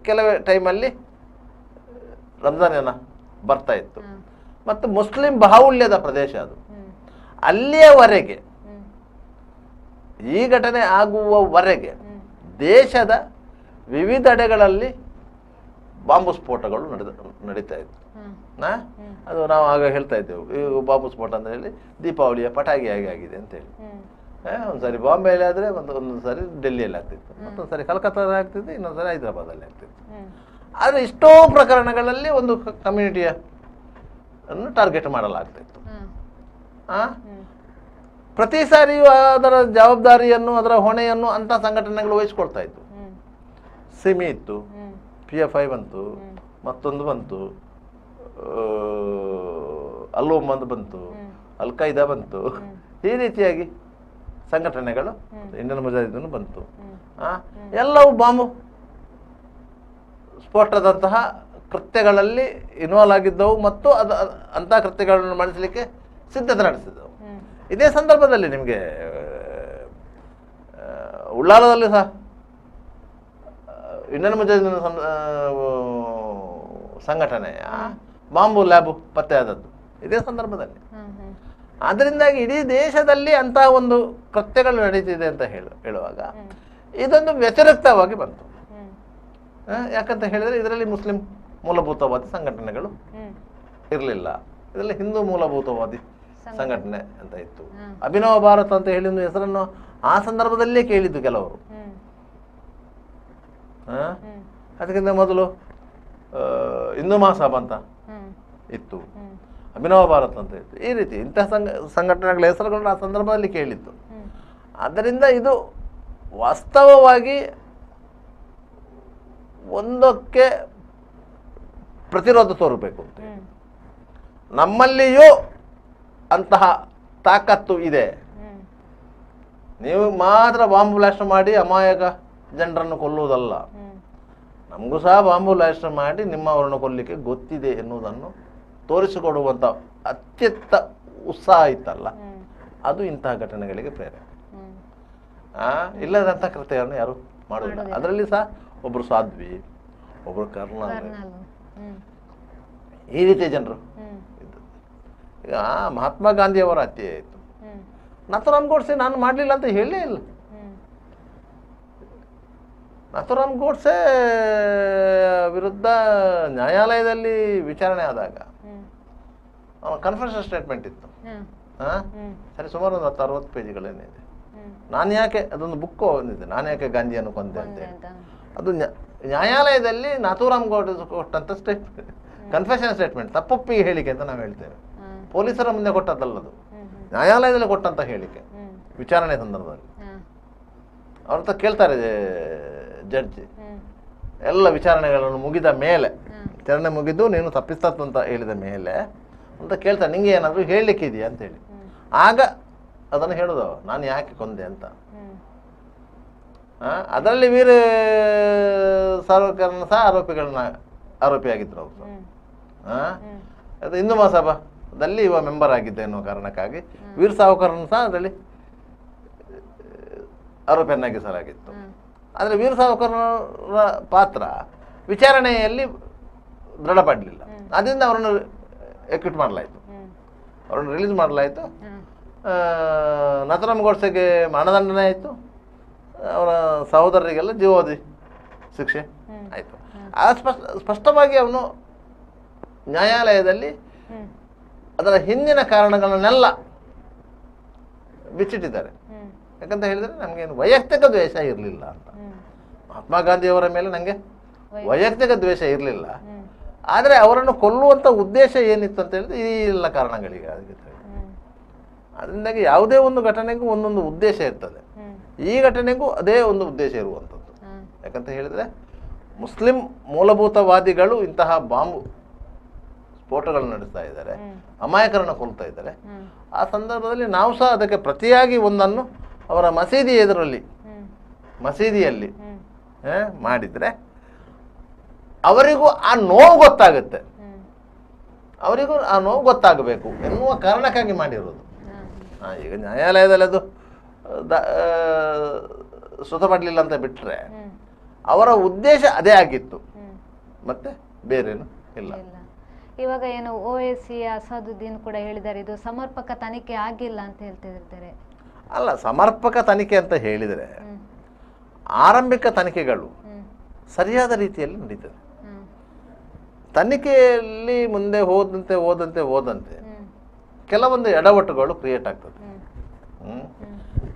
ಕೆಲವೇ ಟೈಮಲ್ಲಿ ರಂಜಾನ್ ಏನ ಬರ್ತಾ ಇತ್ತು ಮತ್ತು ಮುಸ್ಲಿಂ ಬಾಹುಳ್ಯದ ಪ್ರದೇಶ ಅದು. ಅಲ್ಲಿಯವರೆಗೆ, ಈ ಘಟನೆ ಆಗುವವರೆಗೆ ದೇಶದ ವಿವಿಧೆಡೆಗಳಲ್ಲಿ ಬಾಂಬು ಸ್ಫೋಟಗಳು ನಡೀತಾ ಇತ್ತು. ಅದು ನಾವು ಆಗ ಹೇಳ್ತಾ ಇದ್ದೆವು, ಈ ಬಾಂಬು ಸ್ಫೋಟ ಅಂತ ಹೇಳಿ ದೀಪಾವಳಿಯ ಪಟಾಕಿ ಹೇಗೆ ಆಗಿದೆ ಅಂತೇಳಿ. ಒಂದ್ಸರಿ ಬಾಂಬೆಯಲ್ಲಿ ಆದರೆ ಒಂದೊಂದು ಸಾರಿ ಡೆಲ್ಲಿಯಲ್ಲಿ ಆಗ್ತಿತ್ತು, ಮತ್ತೊಂದು ಸಾರಿ ಕಲ್ಕತ್ತಾದಲ್ಲಿ ಆಗ್ತಿತ್ತು, ಇನ್ನೊಂದು ಸಾರಿ ಹೈದರಾಬಾದಲ್ಲಿ ಆಗ್ತಿತ್ತು. ಆದರೆ ಎಷ್ಟೋ ಪ್ರಕರಣಗಳಲ್ಲಿ ಒಂದು ಕಮ್ಯುನಿಟಿಯ ಅನ್ನು ಟಾರ್ಗೆಟ್ ಮಾಡಲಾಗ್ತಿತ್ತು. ಪ್ರತಿ ಸಾರಿಯೂ ಅದರ ಜವಾಬ್ದಾರಿಯನ್ನು, ಅದರ ಹೊಣೆಯನ್ನು ಅಂಥ ಸಂಘಟನೆಗಳು ವಹಿಸ್ಕೊಳ್ತಾ ಇತ್ತು. ಸಿಮಿ ಇತ್ತು, PFI ಬಂತು, ಮತ್ತೊಂದು ಬಂತು, ಅಲ್-ಒಮ್ಮದ್ ಬಂತು, ಅಲ್-ಖೈದಾ ಬಂತು, ಈ ರೀತಿಯಾಗಿ ಸಂಘಟನೆಗಳು, ಇಂಡಿಯನ್ ಮುಜಾಹಿದೀನ್ ಬಂತು. ಎಲ್ಲವೂ ಬಾಂಬು ಸ್ಫೋಟದಂತಹ ಕೃತ್ಯಗಳಲ್ಲಿ ಇನ್ವಾಲ್ವ್ ಆಗಿದ್ದವು ಮತ್ತು ಅಂತಹ ಕೃತ್ಯಗಳನ್ನು ಮಾಡಿಸಲಿಕ್ಕೆ ಸಿದ್ಧತೆ ನಡೆಸಿದ್ದವು. ಇದೇ ಸಂದರ್ಭದಲ್ಲಿ ನಿಮಗೆ ಉಳ್ಳಾಲದಲ್ಲಿ ಸಹ ಇಂಡಿಯನ್ ಮುಜಾಹಿದೀನ್ ಸಂಘಟನೆಯ ಬಾಂಬು ಲ್ಯಾಬ್ ಪತ್ತೆ ಆದದ್ದು ಇದೇ ಸಂದರ್ಭದಲ್ಲಿ. ಅದರಿಂದಾಗಿ ಇಡೀ ದೇಶದಲ್ಲಿ ಅಂತಹ ಒಂದು ಕೃತ್ಯಗಳು ನಡೀತಿದೆ ಅಂತ ಹೇಳುವಾಗ ಇದೊಂದು ವ್ಯತಿರಿಕ್ತವಾಗಿ ಬಂತು. ಯಾಕಂತ ಹೇಳಿದ್ರೆ ಇದರಲ್ಲಿ ಮುಸ್ಲಿಂ ಮೂಲಭೂತವಾದಿ ಸಂಘಟನೆಗಳು ಇರಲಿಲ್ಲ, ಇದರಲ್ಲಿ ಹಿಂದೂ ಮೂಲಭೂತವಾದಿ ಸಂಘಟನೆ ಅಂತ ಇತ್ತು. ಅಭಿನವ ಭಾರತ ಅಂತ ಹೇಳಿ ಒಂದು ಹೆಸರನ್ನು ಆ ಸಂದರ್ಭದಲ್ಲೇ ಕೇಳಿದ್ದು ಕೆಲವರು. ಅದಕ್ಕಿಂತ ಮೊದಲು ಹಿಂದೂ ಮಹಾಸಭಾ ಅಂತ ಇತ್ತು, ಅಭಿನವ ಭಾರತ ಅಂತ ಇತ್ತು. ಈ ರೀತಿ ಇಂತಹ ಸಂಘಟನೆಗಳ ಹೆಸರುಗಳನ್ನು ಆ ಸಂದರ್ಭದಲ್ಲಿ ಕೇಳಿತ್ತು. ಆದ್ದರಿಂದ ಇದು ವಾಸ್ತವವಾಗಿ ಒಂದಕ್ಕೆ ಪ್ರತಿರೋಧ ತೋರಬೇಕು ಅಂತ. ನಮ್ಮಲ್ಲಿಯೂ ಅಂತಹ ತಾಕತ್ತು ಇದೆ. ನೀವು ಮಾತ್ರ ಬಾಂಬ್ ಬ್ಲಾಸ್ಟ್ ಮಾಡಿ ಅಮಾಯಕ ಜನರನ್ನು ಕೊಲ್ಲುವುದಲ್ಲ, ನಮಗೂ ಸಹ ಬಾಂಬು ಬ್ಲಾಸ್ಟ್ ಮಾಡಿ ನಿಮ್ಮವರನ್ನು ಕೊಲ್ಲಿಕ್ಕೆ ಗೊತ್ತಿದೆ ಎನ್ನುವುದನ್ನು ತೋರಿಸಿಕೊಡುವಂಥ ಅತ್ಯಂತ ಉತ್ಸಾಹ ಇತ್ತಲ್ಲ, ಅದು ಇಂತಹ ಘಟನೆಗಳಿಗೆ ಪ್ರೇರಣೆ. ಇಲ್ಲದಂಥ ಕೃತ್ಯವನ್ನು ಯಾರು ಮಾಡುವುದಿಲ್ಲ. ಅದರಲ್ಲಿ ಸಹ ಒಬ್ಬರು ಸಾಧ್ವಿ, ಒಬ್ಬರು ಕರ್ನಲ್, ಈ ರೀತಿಯ ಜನರು ಇದ್ದು. ಈಗ ಮಹಾತ್ಮ ಗಾಂಧಿಯವರ ಹತ್ಯೆ ಆಯಿತು, ನಾಥೂರಾಮ್ ಗೋಡ್ಸೆ ನಾನು ಮಾಡಲಿಲ್ಲ ಅಂತ ಹೇಳಲೇ ಇಲ್ಲ. ನಾಥೂರಾಮ್ ಗೋಡ್ಸೆ ವಿರುದ್ಧ ನ್ಯಾಯಾಲಯದಲ್ಲಿ ವಿಚಾರಣೆ ಆದಾಗ ಅವನ ಕನ್ಫೆಷನ್ ಸ್ಟೇಟ್ಮೆಂಟ್ ಇತ್ತು. ಸರಿ, ಸುಮಾರು ಒಂದು 60 ಪೇಜ್ಗಳೇನಿದೆ. ನಾನು ಯಾಕೆ ಅದೊಂದು ಬುಕ್ ಬಂದಿದೆ, ನಾನು ಯಾಕೆ ಗಾಂಧಿಯನ್ನು ಕೊಂದೆ ಅಂತೇಳಿ. ಅದು ನ್ಯಾಯಾಲಯದಲ್ಲಿ ನಾಥೂರಾಮ್ ಗೋಡ್ಸೆ ಕೊಟ್ಟಂಥ ಸ್ಟೇಟ್ಮೆಂಟ್, ಕನ್ಫೆಷನ್ ಸ್ಟೇಟ್ಮೆಂಟ್, ತಪ್ಪೊಪ್ಪಿಗೆ ಹೇಳಿಕೆ ಅಂತ ನಾವು ಹೇಳ್ತೇವೆ. ಪೊಲೀಸರ ಮುಂದೆ ಕೊಟ್ಟದ್ದಲ್ಲದು, ನ್ಯಾಯಾಲಯದಲ್ಲಿ ಕೊಟ್ಟಂತ ಹೇಳಿಕೆ ವಿಚಾರಣೆ ಸಂದರ್ಭದಲ್ಲಿ. ಅವ್ರ ಹತ್ರ ಕೇಳ್ತಾರೆ ಜಡ್ಜಿ, ಎಲ್ಲ ವಿಚಾರಣೆಗಳನ್ನು ಮುಗಿದ ಮೇಲೆ, ವಿಚಾರಣೆ ಮುಗಿದು ನೀನು ತಪ್ಪಿಸ್ತತ್ತು ಅಂತ ಹೇಳಿದ ಮೇಲೆ ಅಂತ ಕೇಳ್ತಾರೆ, ನಿಂಗೆ ಏನಾದರೂ ಹೇಳಲಿಕ್ಕಿದೆಯಾ ಅಂತೇಳಿ. ಆಗ ಅದನ್ನು ಹೇಳೋದು ನಾನು ಯಾಕೆ ಕೊಂದೆ ಅಂತ. ಅದರಲ್ಲಿ ವೀರ ಸಾವರ್ಕರ್ನ ಸಹ ಆರೋಪಿಯಾಗಿದ್ದರು ಅವರು. ಅದು ಹಿಂದೂ ಮಹಾಸಭಾದಲ್ಲಿ ಇವ ಮೆಂಬರ್ ಆಗಿದ್ದೆ ಅನ್ನೋ ಕಾರಣಕ್ಕಾಗಿ ವೀರ್ ಸಾವರ್ಕರ್ನ ಸಹ ಅದರಲ್ಲಿ ಆರೋಪಿಯನ್ನಾಗಿಸಲಾಗಿತ್ತು. ಆದರೆ ವೀರ್ ಸಾವರ್ಕರ್ರ ಪಾತ್ರ ವಿಚಾರಣೆಯಲ್ಲಿ ದೃಢಪಡಲಿಲ್ಲ. ಅದರಿಂದ ಅವರನ್ನು ಎಕ್ವಿಟ್ ಮಾಡಲಾಯಿತು, ಅವರನ್ನು ರಿಲೀಸ್ ಮಾಡಲಾಯಿತು. ನಾಥೂರಾಮ್ ಗೋಡ್ಸೆಗೆ ಮರಣದಂಡನೆ ಆಯಿತು, ಅವರ ಸಹೋದರರಿಗೆಲ್ಲ ಜೀವಾವಧಿ ಶಿಕ್ಷೆ ಆಯಿತು. ಸ್ಪಷ್ಟವಾಗಿ ಅವನು ನ್ಯಾಯಾಲಯದಲ್ಲಿ ಅದರ ಹಿಂದಿನ ಕಾರಣಗಳನ್ನೆಲ್ಲ ಬಿಚ್ಚಿಟ್ಟಿದ್ದಾರೆ. ಯಾಕಂತ ಹೇಳಿದರೆ ನಮಗೇನು ವೈಯಕ್ತಿಕ ದ್ವೇಷ ಇರಲಿಲ್ಲ ಅಂತ. ಮಹಾತ್ಮ ಗಾಂಧಿಯವರ ಮೇಲೆ ನನಗೆ ವೈಯಕ್ತಿಕ ದ್ವೇಷ ಇರಲಿಲ್ಲ, ಆದರೆ ಅವರನ್ನು ಕೊಲ್ಲುವಂಥ ಉದ್ದೇಶ ಏನಿತ್ತು ಅಂತ ಹೇಳಿದ್ರೆ ಈ ಎಲ್ಲ ಕಾರಣಗಳಿಗೆ ಆಗಿತ್ತು. ಅದರಿಂದಾಗಿ ಯಾವುದೇ ಒಂದು ಘಟನೆಗೂ ಒಂದೊಂದು ಉದ್ದೇಶ ಇರ್ತದೆ. ಈ ಘಟನೆಗೂ ಅದೇ ಒಂದು ಉದ್ದೇಶ ಇರುವಂಥದ್ದು. ಯಾಕಂತ ಹೇಳಿದರೆ ಮುಸ್ಲಿಂ ಮೂಲಭೂತವಾದಿಗಳು ಇಂತಹ ಬಾಂಬು ಸ್ಫೋಟಗಳನ್ನು ನಡೆಸ್ತಾ ಇದ್ದಾರೆ, ಅಮಾಯಕರನ್ನು ಕೊಲ್ತಾ ಇದ್ದಾರೆ. ಆ ಸಂದರ್ಭದಲ್ಲಿ ನಾವು ಸಹ ಅದಕ್ಕೆ ಪ್ರತಿಯಾಗಿ ಒಂದನ್ನು ಅವರ ಮಸೀದಿಯಲ್ಲಿ ಮಾಡಿದರೆ ಅವರಿಗೂ ಆ ನೋವು ಗೊತ್ತಾಗುತ್ತೆ, ಅವರಿಗೂ ಆ ನೋವು ಗೊತ್ತಾಗಬೇಕು ಎನ್ನುವ ಕಾರಣಕ್ಕಾಗಿ ಮಾಡಿರೋದು. ಈಗ ನ್ಯಾಯಾಲಯದಲ್ಲಿ ಅದು ಶ್ರುತಪಡಲಿಲ್ಲ ಅಂತ ಬಿಟ್ಟರೆ ಅವರ ಉದ್ದೇಶ ಅದೇ ಆಗಿತ್ತು, ಮತ್ತೆ ಬೇರೇನು ಇಲ್ಲ. ಇವಾಗ ಏನು OAC ಅಸಾದುದ್ದೀನ್ ಕೂಡ ಹೇಳಿದ್ದಾರೆ, ಇದು ಸಮರ್ಪಕ ತನಿಖೆ ಆಗಿಲ್ಲ ಅಂತ ಹೇಳ್ತಿದ್ದಾರೆ. ಅಲ್ಲ, ಸಮರ್ಪಕ ತನಿಖೆ ಅಂತ ಹೇಳಿದರೆ ಆರಂಭಿಕ ತನಿಖೆಗಳು ಸರಿಯಾದ ರೀತಿಯಲ್ಲಿ ನಡೀತದೆ. ತನಿಖೆಯಲ್ಲಿ ಮುಂದೆ ಹೋದಂತೆ ಕೆಲವೊಂದು ಎಡವಟ್ಟುಗಳು ಕ್ರಿಯೇಟ್ ಆಗ್ತದೆ.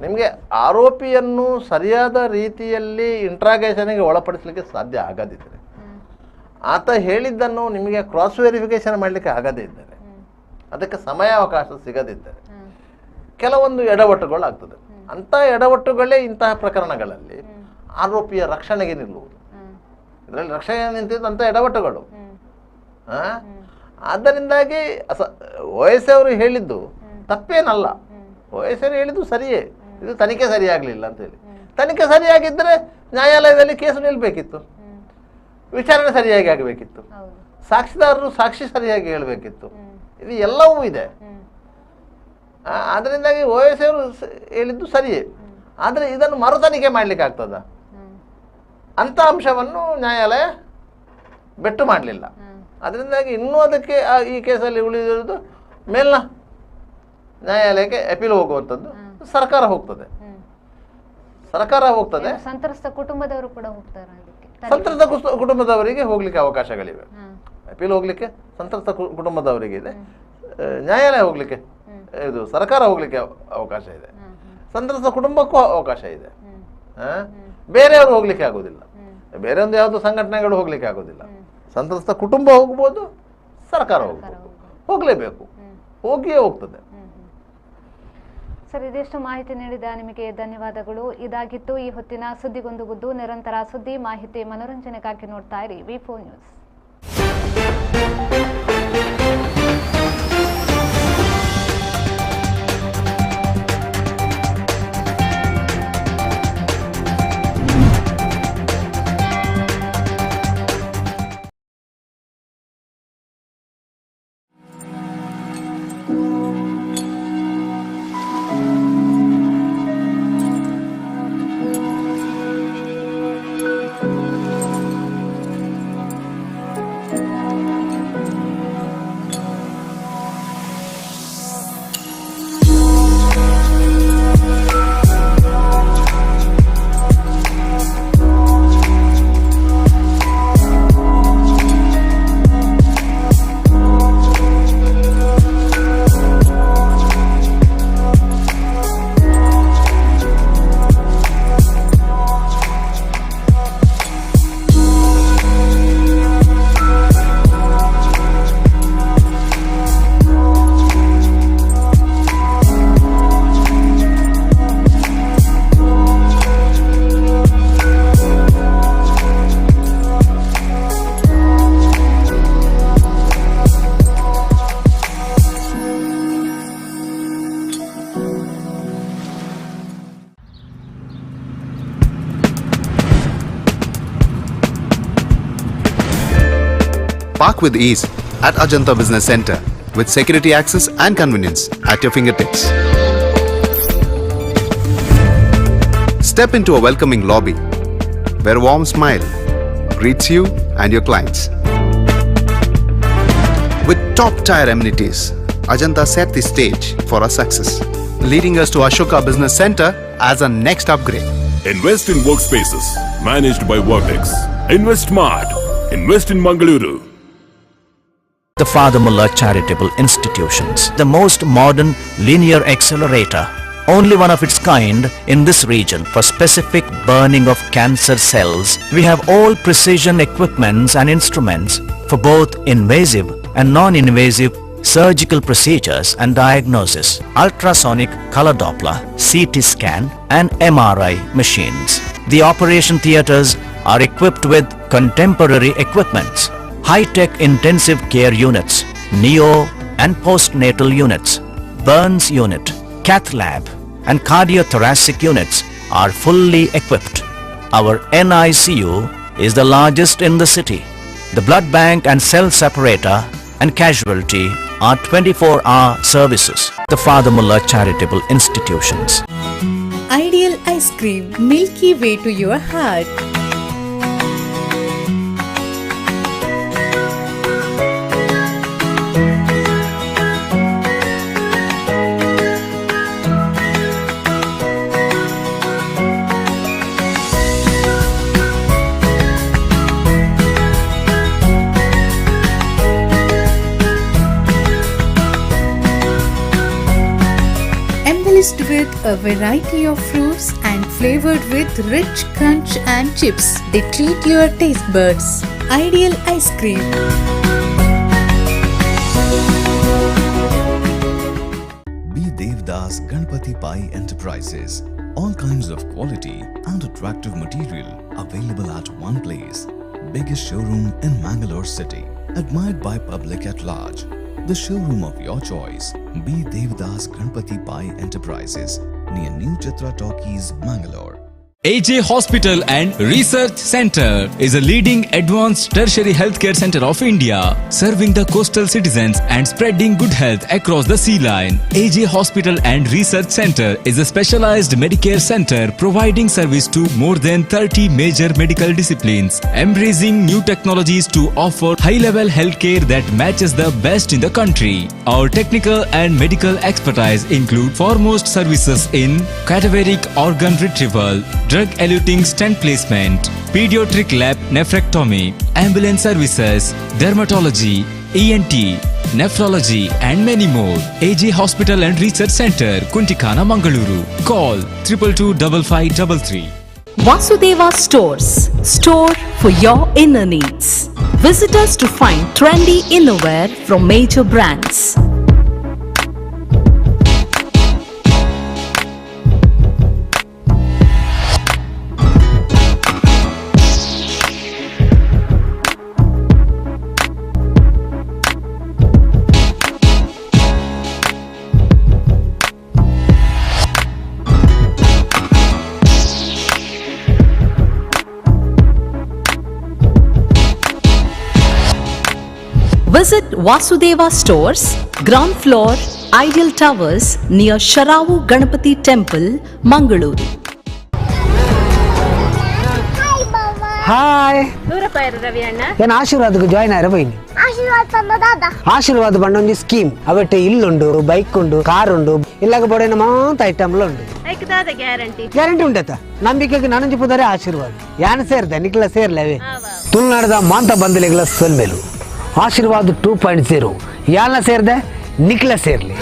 ನಿಮಗೆ ಆರೋಪಿಯನ್ನು ಸರಿಯಾದ ರೀತಿಯಲ್ಲಿ ಇಂಟ್ರಾಗೇಷನ್ಗೆ ಒಳಪಡಿಸಲಿಕ್ಕೆ ಸಾಧ್ಯ ಆಗದಿದ್ದರೆ, ಆತ ಹೇಳಿದ್ದನ್ನು ನಿಮಗೆ ಕ್ರಾಸ್ ವೆರಿಫಿಕೇಶನ್ ಮಾಡಲಿಕ್ಕೆ ಆಗದೇ ಇದ್ದರೆ, ಅದಕ್ಕೆ ಸಮಯಾವಕಾಶ ಸಿಗದಿದ್ದರೆ ಕೆಲವೊಂದು ಎಡವಟ್ಟುಗಳು ಆಗ್ತದೆ. ಅಂಥ ಎಡವಟ್ಟುಗಳೇ ಇಂತಹ ಪ್ರಕರಣಗಳಲ್ಲಿ ಆರೋಪಿಯ ರಕ್ಷಣೆಗೆ ನಿಲ್ಲುವುದು. ಇದರಲ್ಲಿ ರಕ್ಷಣೆ ನಿಂತಿದ್ದು ಅಂಥ ಎಡವಟ್ಟುಗಳು. ಆದ್ದರಿಂದಾಗಿ OAS ಅವರು ಹೇಳಿದ್ದು ತಪ್ಪೇನಲ್ಲ, OAS ಅವರು ಹೇಳಿದ್ದು ಸರಿಯೇ, ಇದು ತನಿಖೆ ಸರಿಯಾಗಲಿಲ್ಲ ಅಂತೇಳಿ. ತನಿಖೆ ಸರಿಯಾಗಿದ್ದರೆ ನ್ಯಾಯಾಲಯದಲ್ಲಿ ಕೇಸು ನಿಲ್ಲಬೇಕಿತ್ತು, ವಿಚಾರಣೆ ಸರಿಯಾಗಿ ಆಗಬೇಕಿತ್ತು, ಸಾಕ್ಷಿದಾರರು ಸಾಕ್ಷಿ ಸರಿಯಾಗಿ ಹೇಳಬೇಕಿತ್ತು. ಇದು ಎಲ್ಲವೂ ಇದೆ. ಅದರಿಂದಾಗಿ OS ಅವರು ಹೇಳಿದ್ದು ಸರಿಯೇ, ಆದರೆ ಇದನ್ನು ಮರುತನಿಖೆ ಮಾಡಲಿಕ್ಕೆ ಆಗ್ತದ ಅಂಥ ಅಂಶವನ್ನು ನ್ಯಾಯಾಲಯ ಬೆಟ್ಟು ಮಾಡಲಿಲ್ಲ. ಅದರಿಂದಾಗಿ ಇನ್ನೂ ಅದಕ್ಕೆ ಈ ಕೇಸಲ್ಲಿ ಉಳಿದಿರುವುದು ಮೇಲಿನ ನ್ಯಾಯಾಲಯಕ್ಕೆ ಅಪೀಲ್ ಹೋಗುವಂಥದ್ದು. ಸರ್ಕಾರ ಹೋಗ್ತದೆ. ಸಂತ್ರಸ್ತ ಕುಟುಂಬದವರು ಕೂಡ ಹೋಗ್ತಾರೆ. ಸಂತ್ರಸ್ತ ಕುಟುಂಬದವರಿಗೆ ಹೋಗ್ಲಿಕ್ಕೆ ಅವಕಾಶಗಳಿವೆ. ಅಪೀಲ್ ಹೋಗ್ಲಿಕ್ಕೆ ಸಂತ್ರಸ್ತ ಕುಟುಂಬದವರಿಗೆ ಇದೆ, ನ್ಯಾಯಾಲಯ ಹೋಗ್ಲಿಕ್ಕೆ, ಇದು ಸರ್ಕಾರ ಹೋಗ್ಲಿಕ್ಕೆ ಅವಕಾಶ ಇದೆ, ಸಂತ್ರಸ್ತ ಕುಟುಂಬಕ್ಕೂ ಅವಕಾಶ ಇದೆ. ಬೇರೆಯವರು ಹೋಗ್ಲಿಕ್ಕೆ ಆಗೋದಿಲ್ಲ, ಬೇರೆ ಒಂದು ಯಾವುದು ಸಂಘಟನೆಗಳು ಹೋಗ್ಲಿಕ್ಕೆ ಆಗೋದಿಲ್ಲ. ಸಂತ್ರಸ್ತ ಕುಟುಂಬ ಹೋಗ್ಬೋದು, ಸರ್ಕಾರ ಹೋಗ್ಬೋದು, ಹೋಗ್ಲೇಬೇಕು, ಹೋಗಿಯೇ ಹೋಗ್ತದೆ. ಸರ್, ಇದಿಷ್ಟು ಮಾಹಿತಿ ನೀಡಿದ ನಿಮಗೆ ಧನ್ಯವಾದಗಳು. ಇದಾಗಿತ್ತು ಈ ಹೊತ್ತಿನ ಸುದ್ದಿಗೊಂದು ಗುದ್ದು. ನಿರಂತರ ಸುದ್ದಿ, ಮಾಹಿತಿ, ಮನೋರಂಜನೆಗಾಗಿ ನೋಡ್ತಾ ಇರಿ V4 news. Park with ease at Ajanta Business Center with security access and convenience at your fingertips. Step into a welcoming lobby where a warm smile greets you and your clients. With top-tier amenities, Ajanta set the stage for our success, leading us to Ashoka Business Center as our next upgrade. Invest in workspaces managed by Vortex. Invest Smart. Invest in Mangaluru. The Father Mullah Charitable Institutions, the most modern linear accelerator, only one of its kind in this region for specific burning of cancer cells. We have all precision equipments and instruments for both invasive and non-invasive surgical procedures and diagnosis, ultrasonic color Doppler, CT scan and MRI machines. The operation theaters are equipped with contemporary equipments, high-tech intensive care units, neo and postnatal units, burns unit, cath lab and cardiothoracic units are fully equipped. Our NICU is the largest in the city. The blood bank and cell separator and casualty are 24-hour services. The Father Mullah Charitable Institutions. Ideal ice cream, milky way to your heart. Embellished with a variety of fruits and flavored with rich crunch and chips. They treat your taste buds. Ideal ice cream. B. Devdas Ganpati Pai Enterprises. All kinds of quality and attractive material available at one place. Biggest showroom in Mangalore city. Admired by public at large. The showroom of your choice. B. Devdas Ganpati Pai Enterprises near New Chitra Talkies, Mangalore. AJ Hospital and Research Center is a leading advanced tertiary healthcare center of India, serving the coastal citizens and spreading good health across the sea line. AJ Hospital and Research Center is a specialized Medicare center providing service to more than 30 major medical disciplines, embracing new technologies to offer high-level healthcare that matches the best in the country. Our technical and medical expertise include foremost services in cadaveric organ retrieval, drug-eluting stent placement, pediatric lab nephrectomy, ambulance services, dermatology, ENT, nephrology and many more. AJ Hospital and Research Center, Kuntikana, Mangaluru. Call 222553. Vasudeva Stores. Store for your inner needs. Visit us to find trendy innerwear from major brands. Visit Vasudeva Stores, ground floor, Ideal Towers near Sharavu Ganapati Temple, Mangaluru. Hi ಏನು ಆಶೀರ್ವಾದಕ್ಕೆ join ಆಯ್ರ ಬೈನಿ ಆಶೀರ್ವಾದ ಬಂಡೊಂದು scheme ಅವಟ್ಟೆ ಇಲ್ಲುಂಡು bike ಉಂಡು car ಉಂಡು ಇಲ್ಲಾಗ ಬೋಡೇನ ಮಾತ ಐಟಮ್ಲ ಉಂಡು guarantee ಉಂಟತ್ತ ನಂಬಿಕೆಗೆ ನನಂಜಿ ಪುದರೆ ಆಶೀರ್ವಾದ ಯಾನ್ ಸೇರ್ದೆ ನಿಕ್ಲ ಸೇರ್ಲವೇ ತುಳುನಾಡದ ಮಾಂತ ಬಂದಲೆಗಳ ಸೊಲ್ಮೆಲು ಆಶೀರ್ವಾದ 2.0 ಯಾಲ ಸೇರ್ದೆ ನಿಕ್ಲ ಸೇರ್ಲಿ.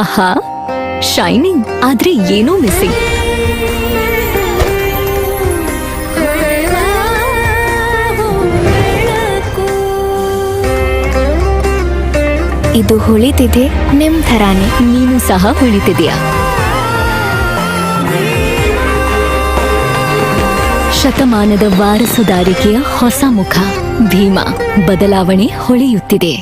ಆಹಾ, ಶೈನಿಂಗ್ ಆದ್ರೆ ಏನೋ ಮಿಸ್ಸಿಂಗ್. ಇದು ಹೊಳಿತಿದೆ ನಿಮ್ ಥರಾನೇ, ನೀನು ಸಹ ಹೊಳಿತಿದೆಯಾ? ಶತಮಾನದ ವಾರಸುದಾರಿಕೆಯ ಹೊಸ ಮುಖ ಭೀಮಾ, ಬದಲಾವಣೆ ಹೊಳೆಯುತ್ತಿದೆ.